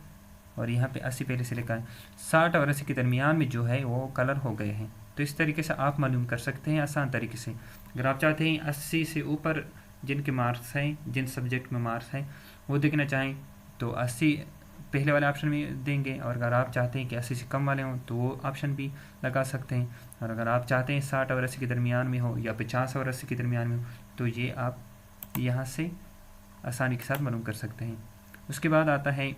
और यहाँ पे 80 पहले से लिखा है। 60 और 80 के दरमियान में जो है वो कलर हो गए हैं। तो इस तरीके से आप मालूम कर सकते हैं आसान तरीके से। अगर आप चाहते हैं 80 से ऊपर जिनके मार्क्स हैं, जिन सब्जेक्ट में मार्क्स हैं वो देखना चाहें तो 80 पहले वाले ऑप्शन में देंगे, और अगर आप चाहते हैं कि 80 से कम वाले हों तो वो ऑप्शन भी लगा सकते हैं। और अगर आप चाहते हैं 60 और 80 के दरमियान में हो या 50 और 80 के दरमियान में हो तो ये आप यहाँ से आसानी के साथ मालूम कर सकते हैं। उसके बाद आता है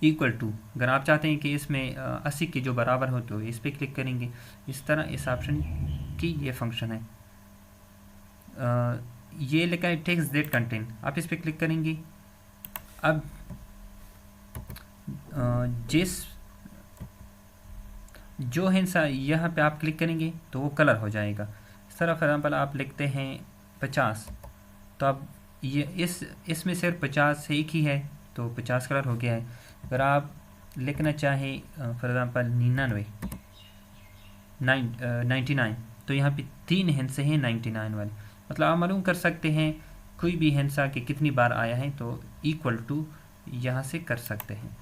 इक्वल टू। अगर आप चाहते हैं कि इसमें 80 के जो बराबर हो तो इस पर क्लिक करेंगे। इस तरह इस ऑप्शन की ये फंक्शन है। ये लिखा है टेक्स्ट दैट कंटेन, आप इस पर क्लिक करेंगे। अब जो हिस्सा यहाँ पे आप क्लिक करेंगे तो वो कलर हो जाएगा। इस तरह फॉर एग्जाम्पल आप लिखते हैं 50, तो अब ये इसमें सिर्फ 50 से एक ही है तो 50 कलर हो गया है। अगर आप लिखना चाहें फॉर एग्जाम्पल 99 तो यहाँ पे 3 हिस्से हैं 99 वाले। मतलब आप मालूम कर सकते हैं कोई भी हिस्सा के कितनी बार आया है तो इक्वल टू यहाँ से कर सकते हैं।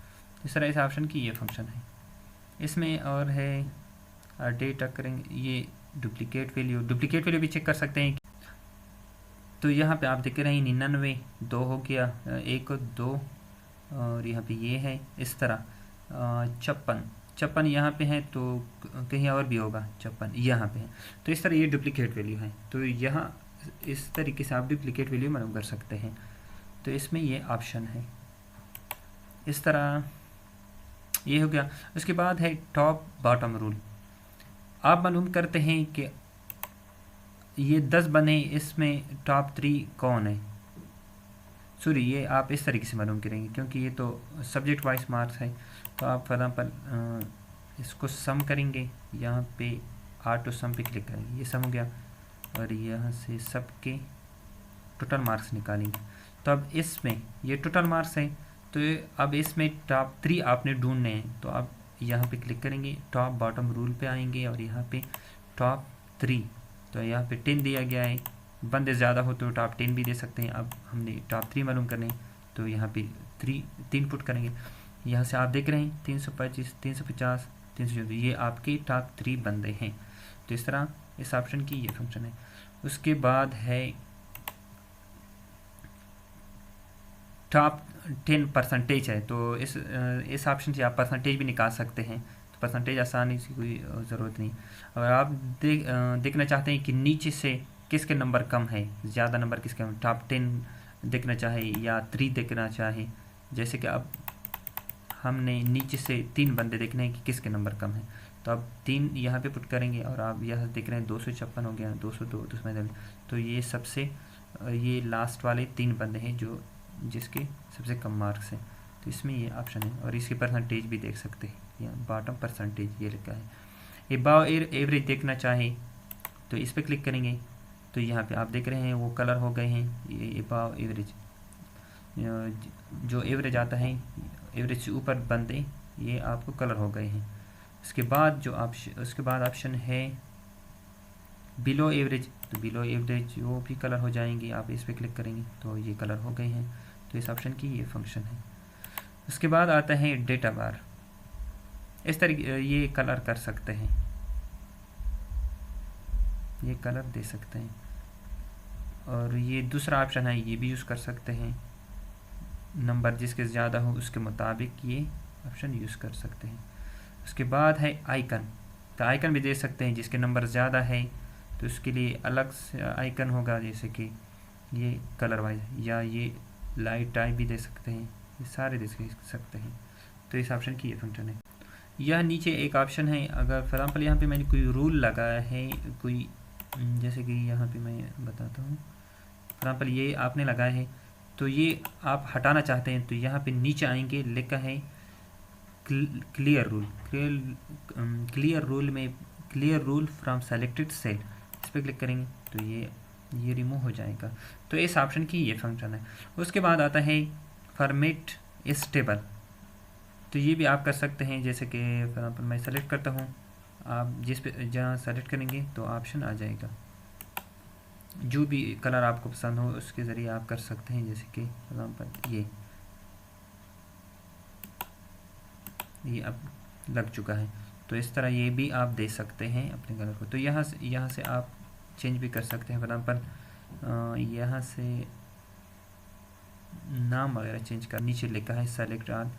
इस तरह इस ऑप्शन की ये फंक्शन है। इसमें और है डेटा करेंगे, ये डुप्लीकेट वैल्यू भी चेक कर सकते हैं। तो यहाँ पे आप देख रहे हैं 99 2 हो गया, 1 2 और यहाँ पे ये है। इस तरह 56 यहाँ पे है तो कहीं और भी होगा 56 यहाँ पे है। तो इस तरह ये डुप्लीकेट वैल्यू है। तो यहाँ इस तरीके से आप डुप्लीकेट वैल्यू मालूम कर सकते हैं। तो इसमें ये ऑप्शन है। इस तरह ये हो गया। उसके बाद है टॉप बॉटम रूल। आप मालूम करते हैं कि ये 10 बने, इसमें टॉप 3 कौन है। सॉरी, ये आप इस तरीके से मालूम करेंगे क्योंकि ये तो सब्जेक्ट वाइज मार्क्स है। तो आप फॉर एग्जाम्पल इसको सम करेंगे, यहाँ पे ऑटो सम पे क्लिक करेंगे, ये सम हो गया और यहाँ से सबके टोटल मार्क्स निकालेंगे। तो अब इसमें ये टोटल मार्क्स है, तो अब इसमें टॉप 3 आपने ढूंढने हैं। तो आप यहाँ पे क्लिक करेंगे, टॉप बॉटम रूल पे आएंगे और यहाँ पे टॉप 3, तो यहाँ पे 10 दिया गया है। बंदे ज़्यादा हो तो टॉप 10 भी दे सकते हैं। अब हमने टॉप 3 मालूम करने, तो यहाँ पे 3 पुट करेंगे। यहाँ से आप देख रहे हैं 325 350 314, ये आपके टॉप 3 बंदे हैं। तो इस तरह इस ऑप्शन की ये फंक्शन है। उसके बाद है टॉप 10% है, तो इस ऑप्शन से आप परसेंटेज भी निकाल सकते हैं। तो परसेंटेज आसानी से कोई ज़रूरत नहीं। अगर आप देखना चाहते हैं कि नीचे से किसके नंबर कम है, ज़्यादा नंबर किसके कम, टॉप 10 देखना चाहे या 3 देखना चाहे, जैसे कि अब हमने नीचे से 3 बंदे देखने हैं कि किसके नंबर कम है, तो आप 3 यहाँ पे पुट करेंगे और आप यहाँ देख रहे हैं 256 हो गया, 202, 245। तो ये सबसे ये लास्ट वाले 3 बंदे हैं जो जिसके सबसे कम मार्क्स हैं, तो इसमें ये ऑप्शन है। और इसकी परसेंटेज भी देख सकते हैं, यहाँ बॉटम परसेंटेज ये लिखा है। अबाव एवरेज देखना चाहे तो इस पर क्लिक करेंगे, तो यहाँ पे आप देख रहे हैं वो कलर हो गए हैं, ये अबाव एवरेज, जो एवरेज आता है, एवरेज से ऊपर बंदे ये आपको कलर हो गए हैं। उसके बाद ऑप्शन है बिलो एवरेज, तो बिलो एवरेज वो भी कलर हो जाएंगे, आप इस पर क्लिक करेंगे तो ये कलर हो गए हैं। तो इस ऑप्शन की ये फंक्शन है। उसके बाद आता है डेटा बार, इस तरीके ये कलर कर सकते हैं, ये कलर दे सकते हैं। और ये दूसरा ऑप्शन है, ये भी यूज़ कर सकते हैं, नंबर जिसके ज़्यादा हो उसके मुताबिक ये ऑप्शन यूज़ कर सकते हैं। उसके बाद है आइकन, तो आइकन भी दे सकते हैं, जिसके नंबर ज़्यादा है तो उसके लिए अलग से आइकन होगा, जैसे कि ये कलर वाइज, या ये लाइट टाइप भी दे सकते हैं, ये सारे दे सकते हैं। तो इस ऑप्शन की ये फंक्शन है। यह नीचे एक ऑप्शन है, अगर फॉर एग्जाम्पल यहाँ पे मैंने कोई रूल लगाया है, कोई जैसे कि यहाँ पे मैं बताता हूँ, फॉर एग्जाम्पल ये आपने लगाया है, तो ये आप हटाना चाहते हैं, तो यहाँ पे नीचे आएंगे, लिखा है क्लियर रूल, क्लियर रूल में clear rule from selected cell, इस पर क्लिक करेंगे तो ये रिमूव हो जाएगा। तो इस ऑप्शन की ये फंक्शन है। उसके बाद आता है फॉर्मेट स्टेबल, तो ये भी आप कर सकते हैं, जैसे कि फॉर एग्जाम्पल मैं सेलेक्ट करता हूँ, आप जिस पे जहाँ सेलेक्ट करेंगे तो ऑप्शन आ जाएगा, जो भी कलर आपको पसंद हो उसके ज़रिए आप कर सकते हैं, जैसे कि फॉर एग्जाम्पल ये अब लग चुका है। तो इस तरह ये भी आप दे सकते हैं अपने कलर को। तो यहाँ से आप चेंज भी कर सकते हैं, फॉर एग्जाम्पल यहाँ से नाम वगैरह चेंज कर, नीचे लिखा है select all,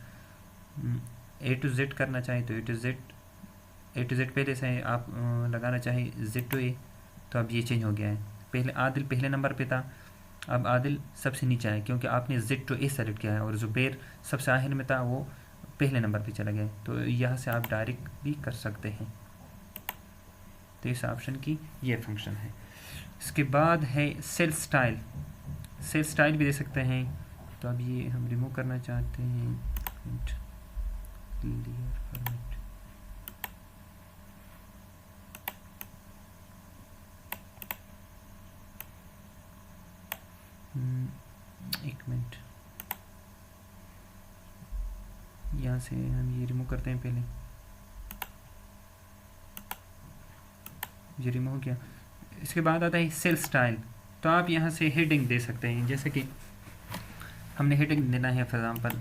A to Z करना चाहें तो A to Z पहले से आप लगाना चाहें Z to A, तो अब ये चेंज हो गया है। पहले आदिल पहले नंबर पे था, अब आदिल सबसे नीचे है, क्योंकि आपने Z to A सेलेक्ट किया है, और ज़ुबैर सबसे आखिर में था, वो पहले नंबर पे चला गया। तो यहाँ से आप डायरेक्ट भी कर सकते हैं। तो इस ऑप्शन की ये फंक्शन है। इसके बाद है सेल स्टाइल, सेल स्टाइल भी दे सकते हैं। तो अब ये हम रिमूव करना चाहते हैं, क्लियर फॉर्मेट, एक मिनट, यहाँ से हम ये रिमूव करते हैं, पहले ये रिमूव हो गया। इसके बाद आता है सेल स्टाइल, तो आप यहाँ से हेडिंग दे सकते हैं, जैसे कि हमने हेडिंग देना है, फॉर एग्जाम्पल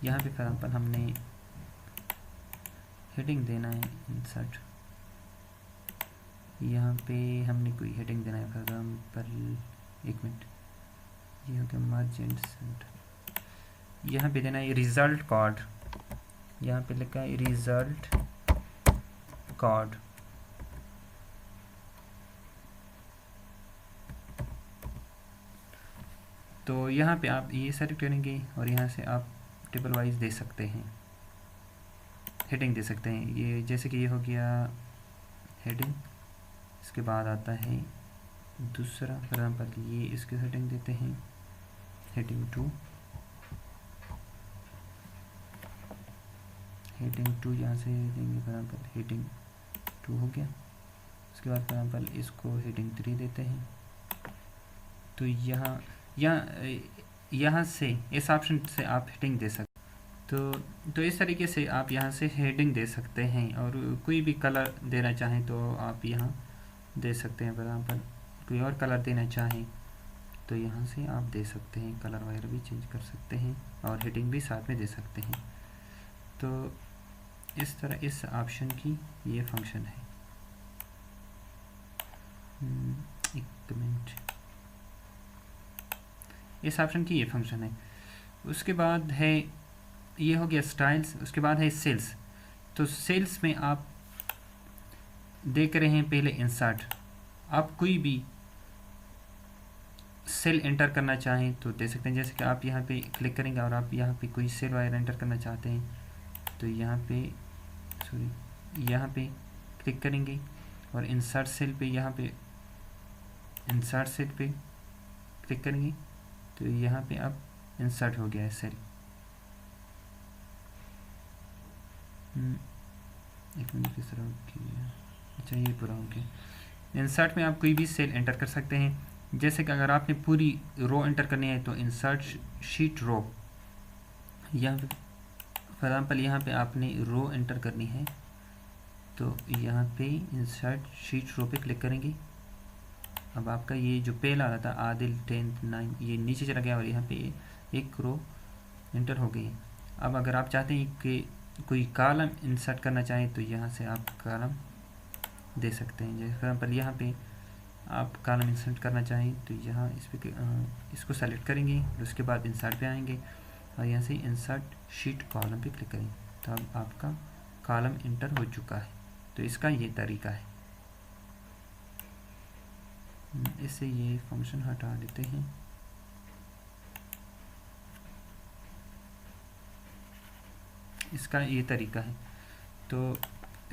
यहाँ पे फॉर एग्जाम्पल हमने हेडिंग देना है, इंसर्ट, यहाँ पे हमने कोई हेडिंग देना है, फॉर एग्जाम्पल एक मिनट, ये हो गया मार्जिन सेंटर, यहाँ पे देना है रिजल्ट कार्ड, यहाँ पे लिखा है रिजल्ट कार्ड। तो यहाँ पे आप ये सेलेक्ट करेंगे और यहाँ से आप टेबल वाइज दे सकते हैं, हेडिंग दे सकते हैं। ये जैसे कि ये हो गया हेडिंग। इसके बाद आता है दूसरा, फॉर एग्जाम्पल ये इसके हेडिंग देते हैं, हेडिंग 2, हेडिंग 2 यहाँ से देंगे, फॉर एग्जाम्पल हेडिंग 2 हो गया। उसके बाद फॉर एग्जाम्पल इसको हेडिंग 3 देते हैं। तो यहाँ से इस ऑप्शन से आप हेडिंग दे सकते, तो इस तरीके से आप यहाँ से हेडिंग दे सकते हैं। और कोई भी कलर देना चाहें तो आप यहाँ दे सकते हैं, फॉर एग्जाम्पल कोई और कलर देना चाहें तो यहाँ से आप दे सकते हैं, कलर वगैरह भी चेंज कर सकते हैं और हेडिंग भी साथ में दे सकते हैं। तो इस तरह इस ऑप्शन की ये फंक्शन है। एक मिनट, इस ऑप्शन की ये फंक्शन है। उसके बाद है, ये हो गया स्टाइल्स। उसके बाद है सेल्स। तो सेल्स में आप देख रहे हैं पहले इंसर्ट। आप कोई भी सेल एंटर करना चाहें तो दे सकते हैं। जैसे कि आप यहाँ पे क्लिक करेंगे और आप यहाँ पे कोई सेल वायर एंटर करना चाहते हैं तो यहाँ पे यहाँ पे क्लिक करेंगे और इंसर्ट सेल पे, यहाँ पे इंसर्ट सेल पे क्लिक करेंगे तो यहाँ पे अब इंसर्ट हो गया है सेल। एक मिनट, किस तरह किया? अच्छा, ये पूरा हो गया। इंसर्ट में आप कोई भी सेल एंटर कर सकते हैं। जैसे कि अगर आपने पूरी रो एंटर करनी है तो इंसर्ट शीट रो, यहाँ पे फॉर एग्जाम्पल यहाँ पे आपने रो एंटर करनी है तो यहाँ पे इंसर्ट शीट रो पे क्लिक करेंगे। अब आपका ये जो पहला आ रहा था आदिल 10th 9 ये नीचे चला गया और यहाँ पे एक रो एंटर हो गई है। अब अगर आप चाहते हैं कि कोई कॉलम इंसर्ट करना चाहें तो यहाँ से आप कॉलम दे सकते हैं। जैसे फॉर एग्जाम्पल यहाँ पे आप कॉलम इंसर्ट करना चाहें तो यहाँ इस पे इसको सेलेक्ट करेंगे और उसके बाद इंसर्ट पे आएंगे और यहाँ से इंसर्ट शीट कॉलम पे क्लिक करेंगे तो अब आपका कॉलम इंटर हो चुका है। तो इसका ये तरीका है। इससे ये फंक्शन हटा देते हैं। इसका ये तरीका है। तो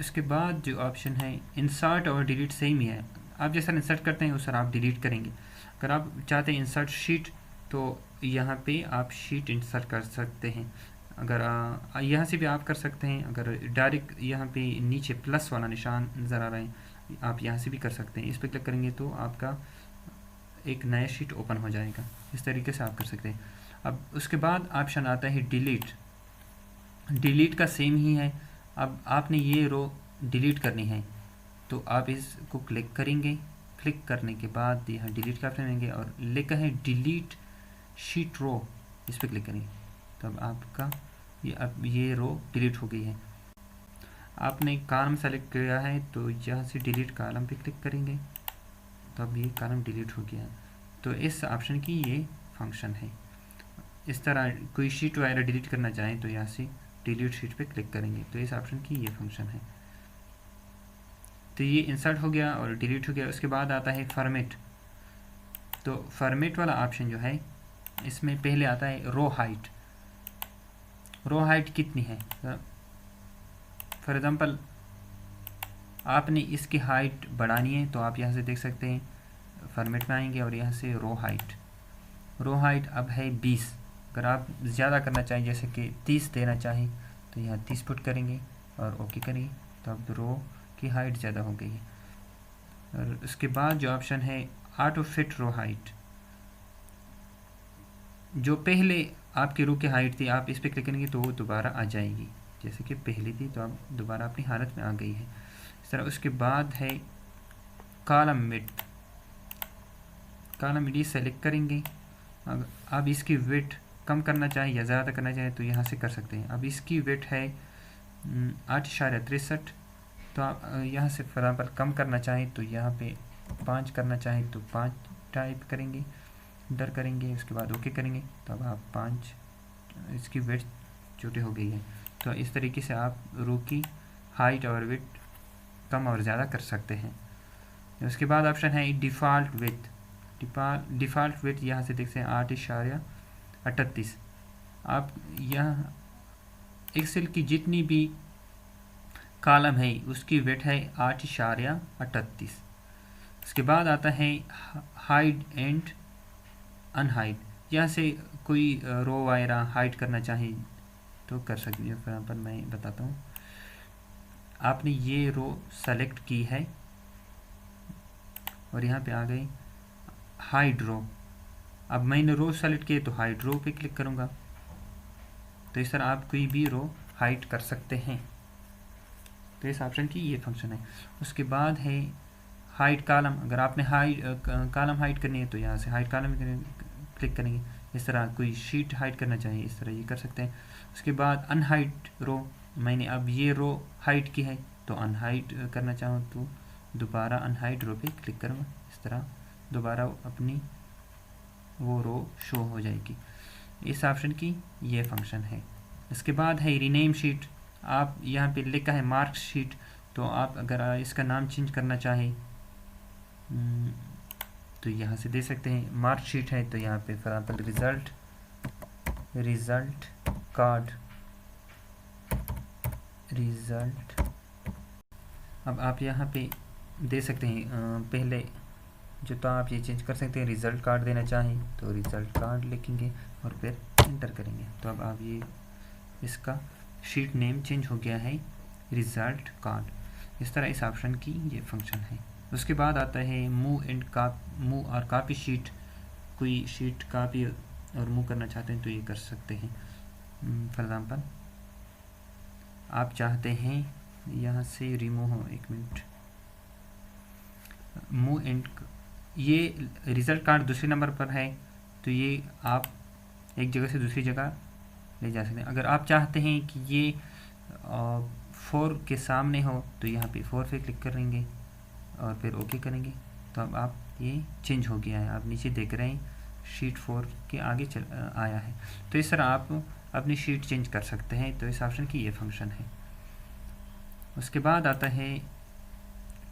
इसके बाद जो ऑप्शन है इंसर्ट और डिलीट सेम ही है। आप जैसा इंसर्ट करते हैं उस आप डिलीट करेंगे। अगर आप चाहते हैं इंसर्ट शीट तो यहाँ पे आप शीट इंसर्ट कर सकते हैं। अगर यहाँ से भी आप कर सकते हैं। अगर डायरेक्ट यहाँ पे नीचे प्लस वाला निशान नज़र आ रहा है आप यहाँ से भी कर सकते हैं। इस पर क्लिक करेंगे तो आपका एक नया शीट ओपन हो जाएगा। इस तरीके से आप कर सकते हैं। अब उसके बाद ऑप्शन आता है डिलीट। डिलीट का सेम ही है। अब आपने ये रो डिलीट करनी है तो आप इसको क्लिक करेंगे। क्लिक करने के बाद यहाँ डिलीट का ऑप्शन आएंगे और लिखा है डिलीट शीट रो, इस पर क्लिक करेंगे तो अब आपका अब ये रो डिलीट हो गई है। आपने कॉलम सेलेक्ट किया है तो यहाँ से डिलीट कॉलम पे क्लिक करेंगे तो अब ये कॉलम डिलीट हो गया। तो इस ऑप्शन की ये फंक्शन है। इस तरह कोई शीट वगैरह डिलीट करना चाहें तो यहाँ से डिलीट शीट पे क्लिक करेंगे तो इस ऑप्शन की ये फंक्शन है। तो ये इंसर्ट हो गया और डिलीट हो गया। उसके बाद आता है फॉर्मेट। तो फॉर्मेट वाला ऑप्शन जो है इसमें पहले आता है रो हाइट। रो हाइट कितनी है? फॉर एग्जांपल आपने इसकी हाइट बढ़ानी है तो आप यहाँ से देख सकते हैं फॉर्मेट में आएंगे और यहाँ से रो हाइट अब है 20। अगर आप ज़्यादा करना चाहें जैसे कि 30 देना चाहें तो यहाँ 30 पुट करेंगे और ओके करेंगे तो अब रो की हाइट ज़्यादा हो गई है। और उसके बाद जो ऑप्शन है ऑटो फिट रो हाइट, जो पहले आपकी रो की हाइट थी आप इस पर क्लिक करेंगे तो वो दोबारा आ जाएगी। जैसे कि पहले थी तो अब दोबारा अपनी हालत में आ गई है इस तरह। उसके बाद है column width. Column width select करेंगे। अब इसकी विड्थ कम करना चाहें या ज़्यादा करना चाहें तो यहाँ से कर सकते हैं। अब इसकी विड्थ है 8.63। तो आप यहाँ से फॉर एग्जाम्पल कम करना चाहें तो यहाँ पे 5 करना चाहें तो 5 टाइप करेंगे, इंटर करेंगे, उसके बाद ओके करेंगे तो अब आप 5 इसकी विड्थ छोटी हो गई है। तो इस तरीके से आप रो की हाइट और विड्थ कम और ज़्यादा कर सकते हैं। उसके बाद ऑप्शन है डिफ़ॉल्ट विड्थ। डिफ़ॉल्ट विड्थ यहाँ से देख सकते हैं 8.38। आप यहाँ एक्सेल की जितनी भी कॉलम है उसकी विड्थ है 8.38। उसके बाद आता है हाइड एंड अनहाइड। यहाँ से कोई रो वगैरह हाइड करना चाहे तो कर सकते हैं। फॉर एग्जाम्पल मैं बताता हूँ। आपने ये रो सेलेक्ट की है और यहाँ पे आ गई हाइड रो। अब मैंने रो सेलेक्ट किए तो हाइड रो पे क्लिक करूँगा। तो इस तरह आप कोई भी रो हाइड कर सकते हैं। तो इस ऑप्शन की ये फंक्शन है। उसके बाद है हाइड कॉलम। अगर आपने हाइड कॉलम हाइड करनी है तो यहाँ से हाइड कॉलम क्लिक करेंगे। इस तरह कोई शीट हाइड करना चाहिए इस तरह ये कर सकते हैं। उसके बाद अनहाइड रो। मैंने अब ये रो हाइड की है, तो अनहाइड करना चाहूँ तो दोबारा अनहाइड रो पे क्लिक करूँगा। इस तरह दोबारा अपनी वो रो शो हो जाएगी। इस ऑप्शन की ये फंक्शन है। इसके बाद है रीनेम शीट। आप यहाँ पे लिखा है मार्क शीट, तो आप अगर इसका नाम चेंज करना चाहें तो यहाँ से दे सकते हैं। मार्क शीट है तो यहाँ पे फॉर एग्जाम्पल रिज़ल्ट कार्ड। अब आप यहाँ पे दे सकते हैं पहले जो, तो आप ये चेंज कर सकते हैं। रिज़ल्ट कार्ड देना चाहें तो रिज़ल्ट कार्ड लिखेंगे और फिर एंटर करेंगे। तो अब आप ये इसका शीट नेम चेंज हो गया है रिज़ल्ट कार्ड। इस तरह इस ऑप्शन की ये फंक्शन है। उसके बाद आता है मूव और कॉपी शीट। कोई शीट कॉपी और मूव करना चाहते हैं तो ये कर सकते हैं। फॉर एग्ज़ाम्पल आप चाहते हैं यहाँ से रिमूव हो, एक मिनट, मूव एंड, ये रिज़ल्ट कार्ड दूसरे नंबर पर है तो ये आप एक जगह से दूसरी जगह ले जा सकते हैं। अगर आप चाहते हैं कि ये 4 के सामने हो तो यहाँ पे 4 पे क्लिक करेंगे और फिर ओके करेंगे। तो अब आप ये चेंज हो गया है, आप नीचे देख रहे हैं शीट 4 के आगे आया है। तो इस तरह आप अपनी शीट चेंज कर सकते हैं। तो इस ऑप्शन की ये फंक्शन है। उसके बाद आता है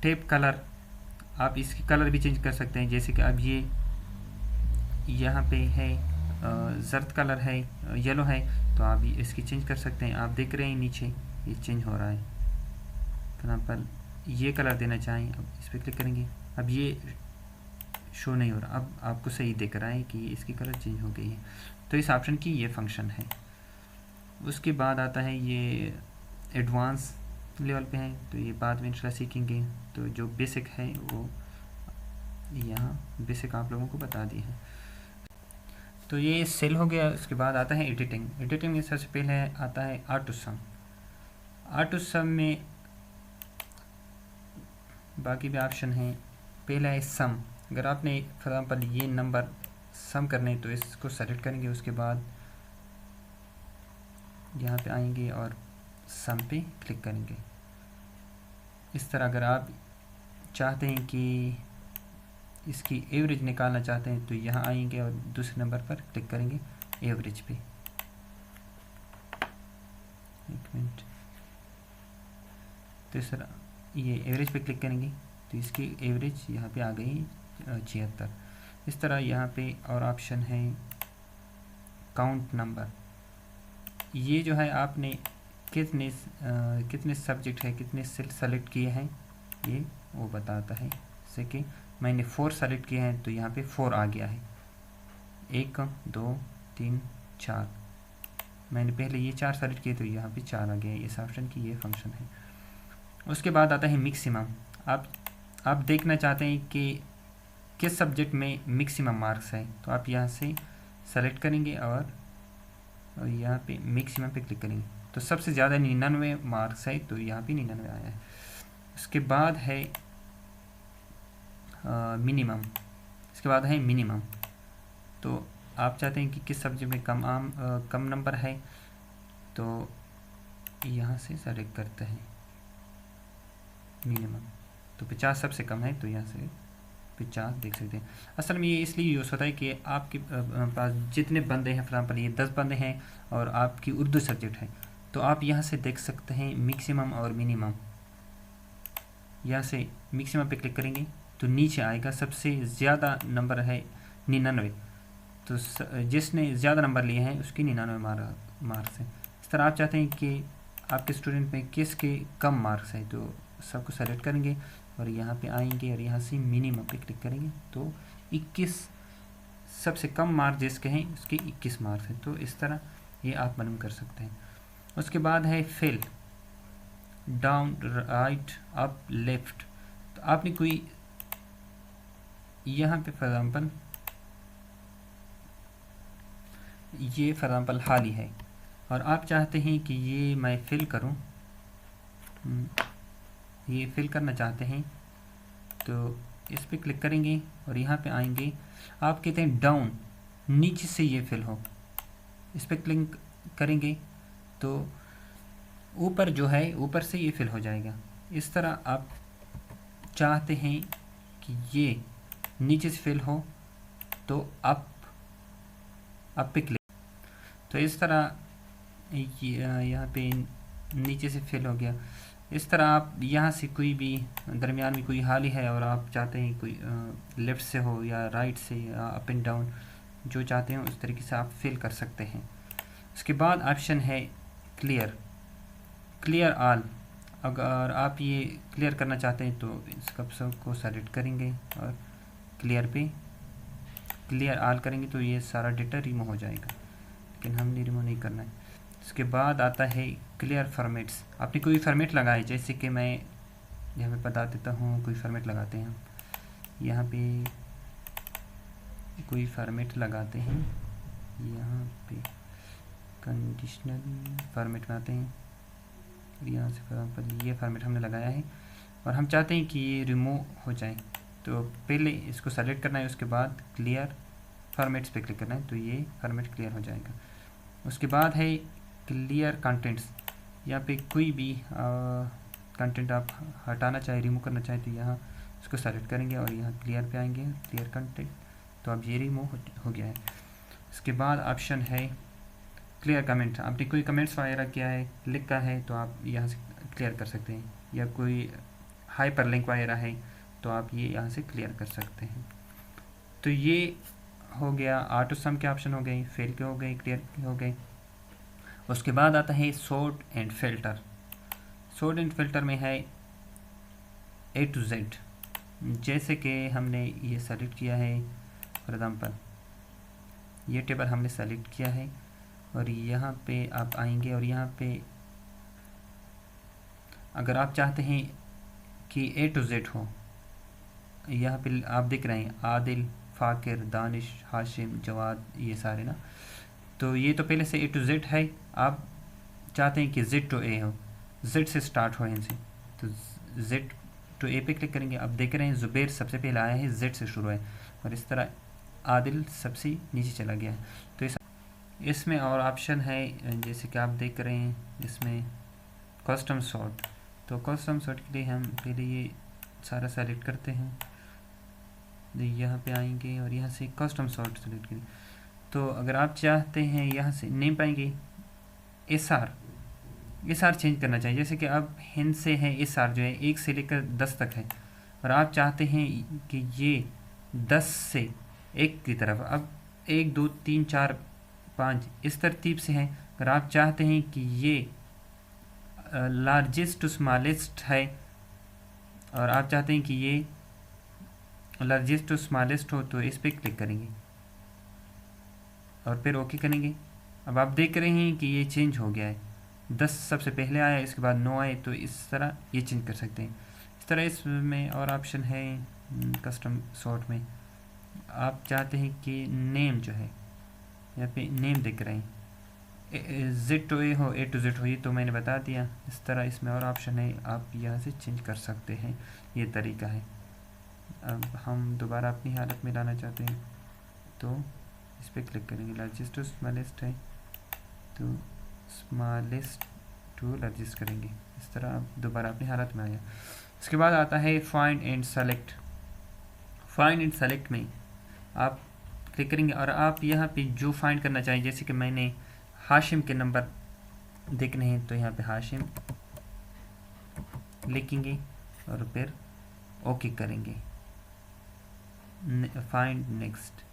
टेप कलर। आप इसकी कलर भी चेंज कर सकते हैं। जैसे कि अब ये यहाँ पे है जर्द कलर है, येलो है, तो आप इसकी चेंज कर सकते हैं। आप देख रहे हैं नीचे ये चेंज हो रहा है। फॉर एग्जाम्पल ये कलर देना चाहें, अब इस पर क्लिक करेंगे, अब ये शो नहीं हो रहा, अब आपको सही दिख रहा है कि इसकी कलर चेंज हो गई है। तो इस ऑप्शन की ये फंक्शन है। उसके बाद आता है ये एडवांस लेवल पे है, तो ये बाद में इंशाल्लाह सीखेंगे। तो जो बेसिक है वो यहाँ बेसिक आप लोगों को बता दी है। तो ये सेल हो गया। उसके बाद आता है एडिटिंग। एडिटिंग में सबसे पहले आता है ऑटो सम। ऑटो सम में बाकी भी ऑप्शन हैं। पहला है सम। अगर आपने फॉर एग्जाम्पल ये नंबर सम करने तो इसको सेलेक्ट करेंगे। उसके बाद यहाँ पे आएंगे और सम पे क्लिक करेंगे। इस तरह अगर आप चाहते हैं कि इसकी एवरेज निकालना चाहते हैं तो यहाँ आएंगे और दूसरे नंबर पर क्लिक करेंगे एवरेज पे। एक मिनट, तो इस तरह ये एवरेज पे क्लिक करेंगे तो इसकी एवरेज यहाँ पे आ गई 76। इस तरह यहाँ पे और ऑप्शन है काउंट नंबर। ये जो है आपने कितने सब्जेक्ट है, कितने सेल सेलेक्ट किए हैं, ये वो बताता है। जैसे कि मैंने 4 सेलेक्ट किए हैं तो यहाँ पे 4 आ गया है। 1 2 3 4, मैंने पहले ये 4 सेलेक्ट किए तो यहाँ पे 4 आ गया है। इस ऑप्शन की ये फंक्शन है। उसके बाद आता है मैक्सिमम। आप देखना चाहते हैं कि किस सब्जेक्ट में मैक्सिमम मार्क्स है, तो आप यहाँ से सेलेक्ट करेंगे और यहाँ पे मैक्सिमम पे क्लिक करेंगे। तो सबसे ज़्यादा 99 मार्क्स है तो यहाँ पे 99 आया है। उसके बाद है मिनिमम। इसके बाद है मिनिमम। तो आप चाहते हैं कि किस सब्जेक्ट में कम नंबर है तो यहाँ से सेलेक्ट करते हैं मिनिमम। तो 50 सबसे कम है तो यहाँ से 50 देख सकते हैं। असल में ये इसलिए यूज़ होता है कि आपके पास जितने बंदे हैं, फॉर एग्जाम्पल ये 10 बंदे हैं और आपकी उर्दू सब्जेक्ट है, तो आप यहाँ से देख सकते हैं मैक्सिमम और मिनिमम। यहाँ से मैक्सिमम पे क्लिक करेंगे तो नीचे आएगा सबसे ज़्यादा नंबर है 99, तो जिसने ज़्यादा नंबर लिए हैं उसकी 99 मार्क्स हैं। इस तरह आप चाहते हैं कि आपके स्टूडेंट में किसके कम मार्क्स हैं तो सबको सेलेक्ट करेंगे और यहाँ पे आएंगे और यहाँ से मिनिमम पे क्लिक करेंगे तो 21 सबसे कम मार्क्स जिसके हैं उसके 21 मार्क्स हैं। तो इस तरह ये आप मालूम कर सकते हैं। उसके बाद है fill, down right up left. तो आपने कोई यहाँ पे फॉर एग्जाम्पल ये फॉर एग्जाम्पल हाल ही है और आप चाहते हैं कि ये मैं फिल करूँ, ये फिल करना चाहते हैं तो इस पर क्लिक करेंगे और यहाँ पे आएंगे। आप कहते हैं डाउन, नीचे से ये फिल हो, इस पर क्लिक करेंगे तो ऊपर जो है ऊपर से ये फिल हो जाएगा। इस तरह आप चाहते हैं कि ये नीचे से फिल हो तो अप पे क्लिक, तो इस तरह यहाँ पे नीचे से फिल हो गया। इस तरह आप यहाँ से कोई भी दरमियान में कोई खाली है और आप चाहते हैं कोई लेफ़्ट से हो या राइट से या अप एंड डाउन, जो चाहते हैं उस तरीके से आप फिल कर सकते हैं। उसके बाद ऑप्शन है क्लियर ऑल। अगर आप ये क्लियर करना चाहते हैं तो इसका सबको सेलेक्ट करेंगे और क्लियर ऑल करेंगे तो ये सारा डेटा रिमूव हो जाएगा, लेकिन हमने रिमूव नहीं करना है। उसके बाद आता है क्लियर फॉर्मेट्स। आपने कोई फॉर्मेट लगाए, जैसे कि मैं यहाँ पे बता देता हूँ, कोई फॉर्मेट लगाते हैं हम, यहाँ पे कोई फॉर्मेट लगाते हैं, यहाँ पे कंडीशनल फॉर्मेट में आते हैं, यहाँ से फॉर एग्जाम्पल ये फॉर्मेट हमने लगाया है और हम चाहते हैं कि ये रिमूव हो जाए, तो पहले इसको सेलेक्ट करना है, उसके बाद क्लियर फॉर्मेट्स पे क्लिक करना है तो ये फॉर्मेट क्लियर हो जाएगा। उसके बाद है क्लियर कंटेंट्स। यहाँ पे कोई भी कंटेंट आप हटाना चाहे, रिमूव करना चाहे तो यहाँ उसको सेलेक्ट करेंगे और यहाँ क्लियर पे आएंगे, क्लियर कंटेंट, तो अब ये रिमूव हो गया है। उसके बाद ऑप्शन है क्लियर कमेंट। आपने कोई कमेंट्स वगैरह किया है, लिखा है, तो आप यहाँ से क्लियर कर सकते हैं, या कोई हाइपर लिंक वगैरह है तो आप ये यहाँ से क्लियर कर सकते हैं। तो ये हो गया, ऑटो सम के ऑप्शन हो गए, फेल के हो गए, क्लियर के हो गए। उसके बाद आता है sort and filter. Sort and filter में है A to Z। जैसे कि हमने ये सेलेक्ट किया है, फॉर एग्जांपल ये टेबल हमने सेलेक्ट किया है और यहाँ पे आप आएंगे और यहाँ पे अगर आप चाहते हैं कि A to Z हो, यहाँ पे आप देख रहे हैं आदिल, फ़ाकिर, दानिश, हाशिम, जवाद, ये सारे ना, तो ये तो पहले से A to Z है। आप चाहते हैं कि Z to A हो, Z से स्टार्ट हो इनसे, तो Z to A पे क्लिक करेंगे। अब देख रहे हैं ज़ुबैर सबसे पहले आया है, Z से शुरू है, और इस तरह आदिल सबसे नीचे चला गया है। तो इसमें और ऑप्शन है, जैसे कि आप देख रहे हैं इसमें कस्टम सॉर्ट। तो कस्टम सॉर्ट के लिए हम पहले ये सारा सेलेक्ट करते हैं, यहाँ पे आएंगे और यहाँ से कस्टम सॉर्ट सेलेक्ट करेंगे। तो अगर आप चाहते हैं यहाँ से नेम पाएंगे एस आर चेंज करना चाहिए, जैसे कि अब हिंद से है SR जो है 1 से लेकर 10 तक है, और आप चाहते हैं कि ये 10 से 1 की तरफ, अब 1 2 3 4 5 इस तरतीब से है। अगर आप चाहते हैं कि ये लार्जेस्ट टू स्मॉलेस्ट है और आप चाहते हैं कि ये लार्जेस्ट टू स्मॉलेस्ट हो, तो इस पर क्लिक करेंगे और फिर ओके करेंगे। अब आप देख रहे हैं कि ये चेंज हो गया है, 10 सबसे पहले आया, इसके बाद 9 आए, तो इस तरह ये चेंज कर सकते हैं। इस तरह इसमें और ऑप्शन है कस्टम सॉर्ट में, आप चाहते हैं कि नेम जो है, यहाँ पे नेम दिख रहे हैं Z to A हो, A to Z हो, ये तो मैंने बता दिया। इस तरह इसमें और ऑप्शन है, आप यहाँ से चेंज कर सकते हैं, ये तरीका है। अब हम दोबारा अपनी हालत में लाना चाहते हैं तो इस पर क्लिक करेंगे, लार्जेस्ट टू स्मॉलेस्ट है तो स्मॉलेस्ट टू लार्जेस्ट करेंगे, इस तरह आप दोबारा अपनी हालत में आया। उसके बाद आता है find and select. Find and select में आप क्लिक करेंगे और आप यहाँ पे जो फाइंड करना चाहिए, जैसे कि मैंने हाशिम के नंबर देखने हैं तो यहाँ पे हाशिम लिखेंगे और फिर ओके करेंगे, फाइंड नेक्स्ट।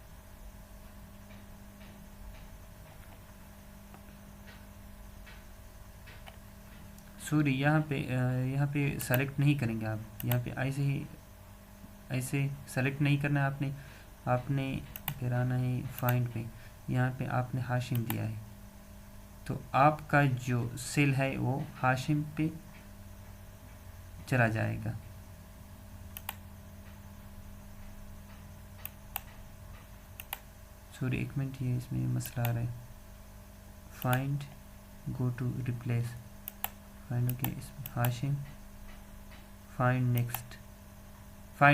सॉरी, यहाँ पे सेलेक्ट नहीं करेंगे आप, यहाँ पे ऐसे सेलेक्ट नहीं करना है आपने फिर आना है फाइंड पे। यहाँ पे आपने हाशिम दिया है तो आपका जो सेल है वो हाशिम पे चला जाएगा। सॉरी एक मिनट, ये इसमें मसला आ रहा है। Find go to replace, find okay, Hashim find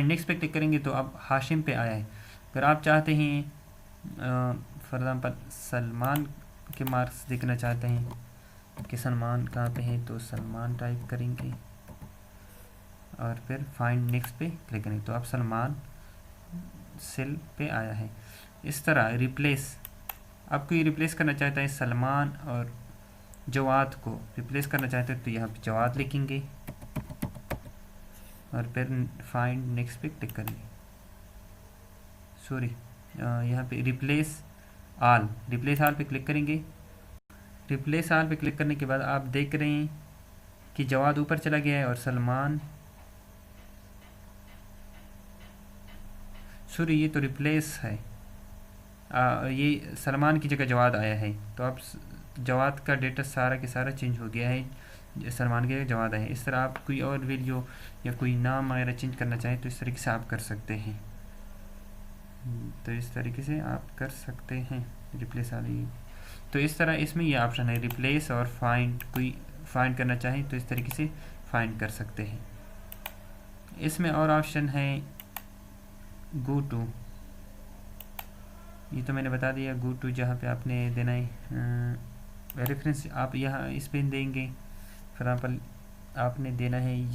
next पे क्लिक करेंगे तो अब हाशिम पे आया है। अगर आप चाहते हैं फॉर एग्जांपल सलमान के मार्क्स देखना चाहते हैं कि सलमान कहाँ पे है, तो सलमान टाइप करेंगे और फिर फाइंड नेक्स्ट पे क्लिक करेंगे तो अब सलमान सेल पे आया है। इस तरह रिप्लेस, आपको ये रिप्लेस करना चाहता है सलमान और जवाद को रिप्लेस करना चाहते हैं तो यहाँ पे जवाद लिखेंगे और फिर फाइंड नेक्स्ट पे क्लिक करेंगे। सॉरी, यहाँ पे रिप्लेस आल पे क्लिक करेंगे। रिप्लेस आल पे क्लिक करने के बाद आप देख रहे हैं कि जवाद ऊपर चला गया है और सलमान, सॉरी ये तो रिप्लेस है, ये सलमान की जगह जवाद आया है। तो अब जवाद का डेटा सारा के सारा चेंज हो गया है, सलमान की जगह जवाद आया है। इस तरह आप कोई और वैल्यू या कोई नाम वगैरह चेंज करना चाहें तो इस तरीके से आप कर सकते हैं। तो इस तरीके से आप कर सकते हैं रिप्लेस वाली। तो इस तरह इसमें ये ऑप्शन है रिप्लेस और फाइंड, कोई फाइंड करना चाहें तो इस तरीके से फाइंड कर सकते हैं। इसमें और ऑप्शन है गो टू, ये तो मैंने बता दिया। गो टू जहाँ पे आपने देना है रेफरेंस, आप यहाँ इस पे देंगे। फॉर एग्जाम्पल आपने देना है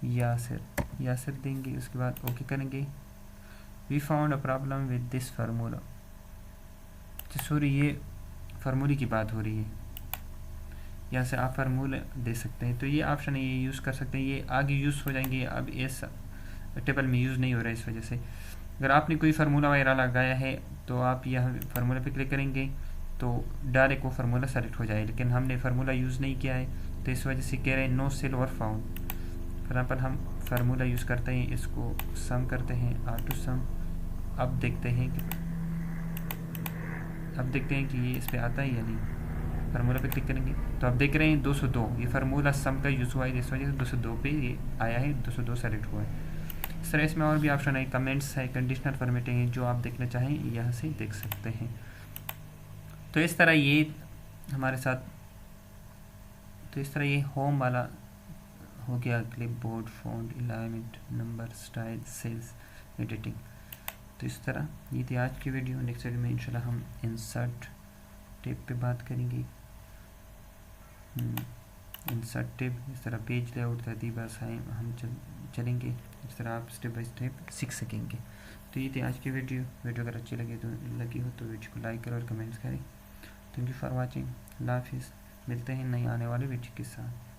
यासिर देंगे, उसके बाद ओके करेंगे। We found a problem with this formula, sorry ये फार्मूले की बात हो रही है, यहाँ से आप फार्मूला दे सकते हैं। तो ये ऑप्शन है, ये यूज़ कर सकते हैं, ये आगे यूज़ हो जाएंगे। अब इस टेबल में यूज़ नहीं हो रहा है, इस वजह से अगर आपने कोई फार्मूला वगैरह लगाया है तो आप यहाँ फार्मूला पे क्लिक करेंगे तो डायरेक्ट वो फार्मूला सेलेक्ट हो जाए। लेकिन हमने फार्मूला यूज़ नहीं किया है तो इस वजह से कह रहे हैं नो सेल और फाउंड। फॉर एग्जाम्पल हम फार्मूला यूज़ करते हैं, इसको सम करते हैं, आर टू सम। अब देखते हैं कि ये इस पर आता है या नहीं। फार्मूला पे क्लिक करेंगे तो आप देख रहे हैं 202, ये फार्मूला सम का यूज़ हुआ है, इस वजह से 202 पे ये आया है, 202 सेलेक्ट हुआ है। इस तरह इसमें और भी ऑप्शन है, कमेंट्स है, कंडीशनल फॉर्मेटिंग है, जो आप देखना चाहें यहाँ से देख सकते हैं। तो इस तरह ये हमारे साथ, तो इस तरह ये होम वाला हो गया, clipboard, font, alignment, number, style, cells, editing. तो इस तरह ये थी आज की वीडियो। नेक्स्ट वीडियो में इंशाल्लाह हम इंसर्ट टैब पे बात करेंगे। इंसर्ट टैब, इस तरह पेज लेआउट, तरतीब आसान हम चलेंगे, इस तरह आप स्टेप बाय स्टेप सीख सकेंगे। तो ये थी आज की वीडियो अगर अच्छी लगी हो तो वीडियो को लाइक करें और कमेंट्स करें। Thank you for watching. अल्लाह हाफिज़। मिलते हैं नई आने वाली वीडियो के साथ।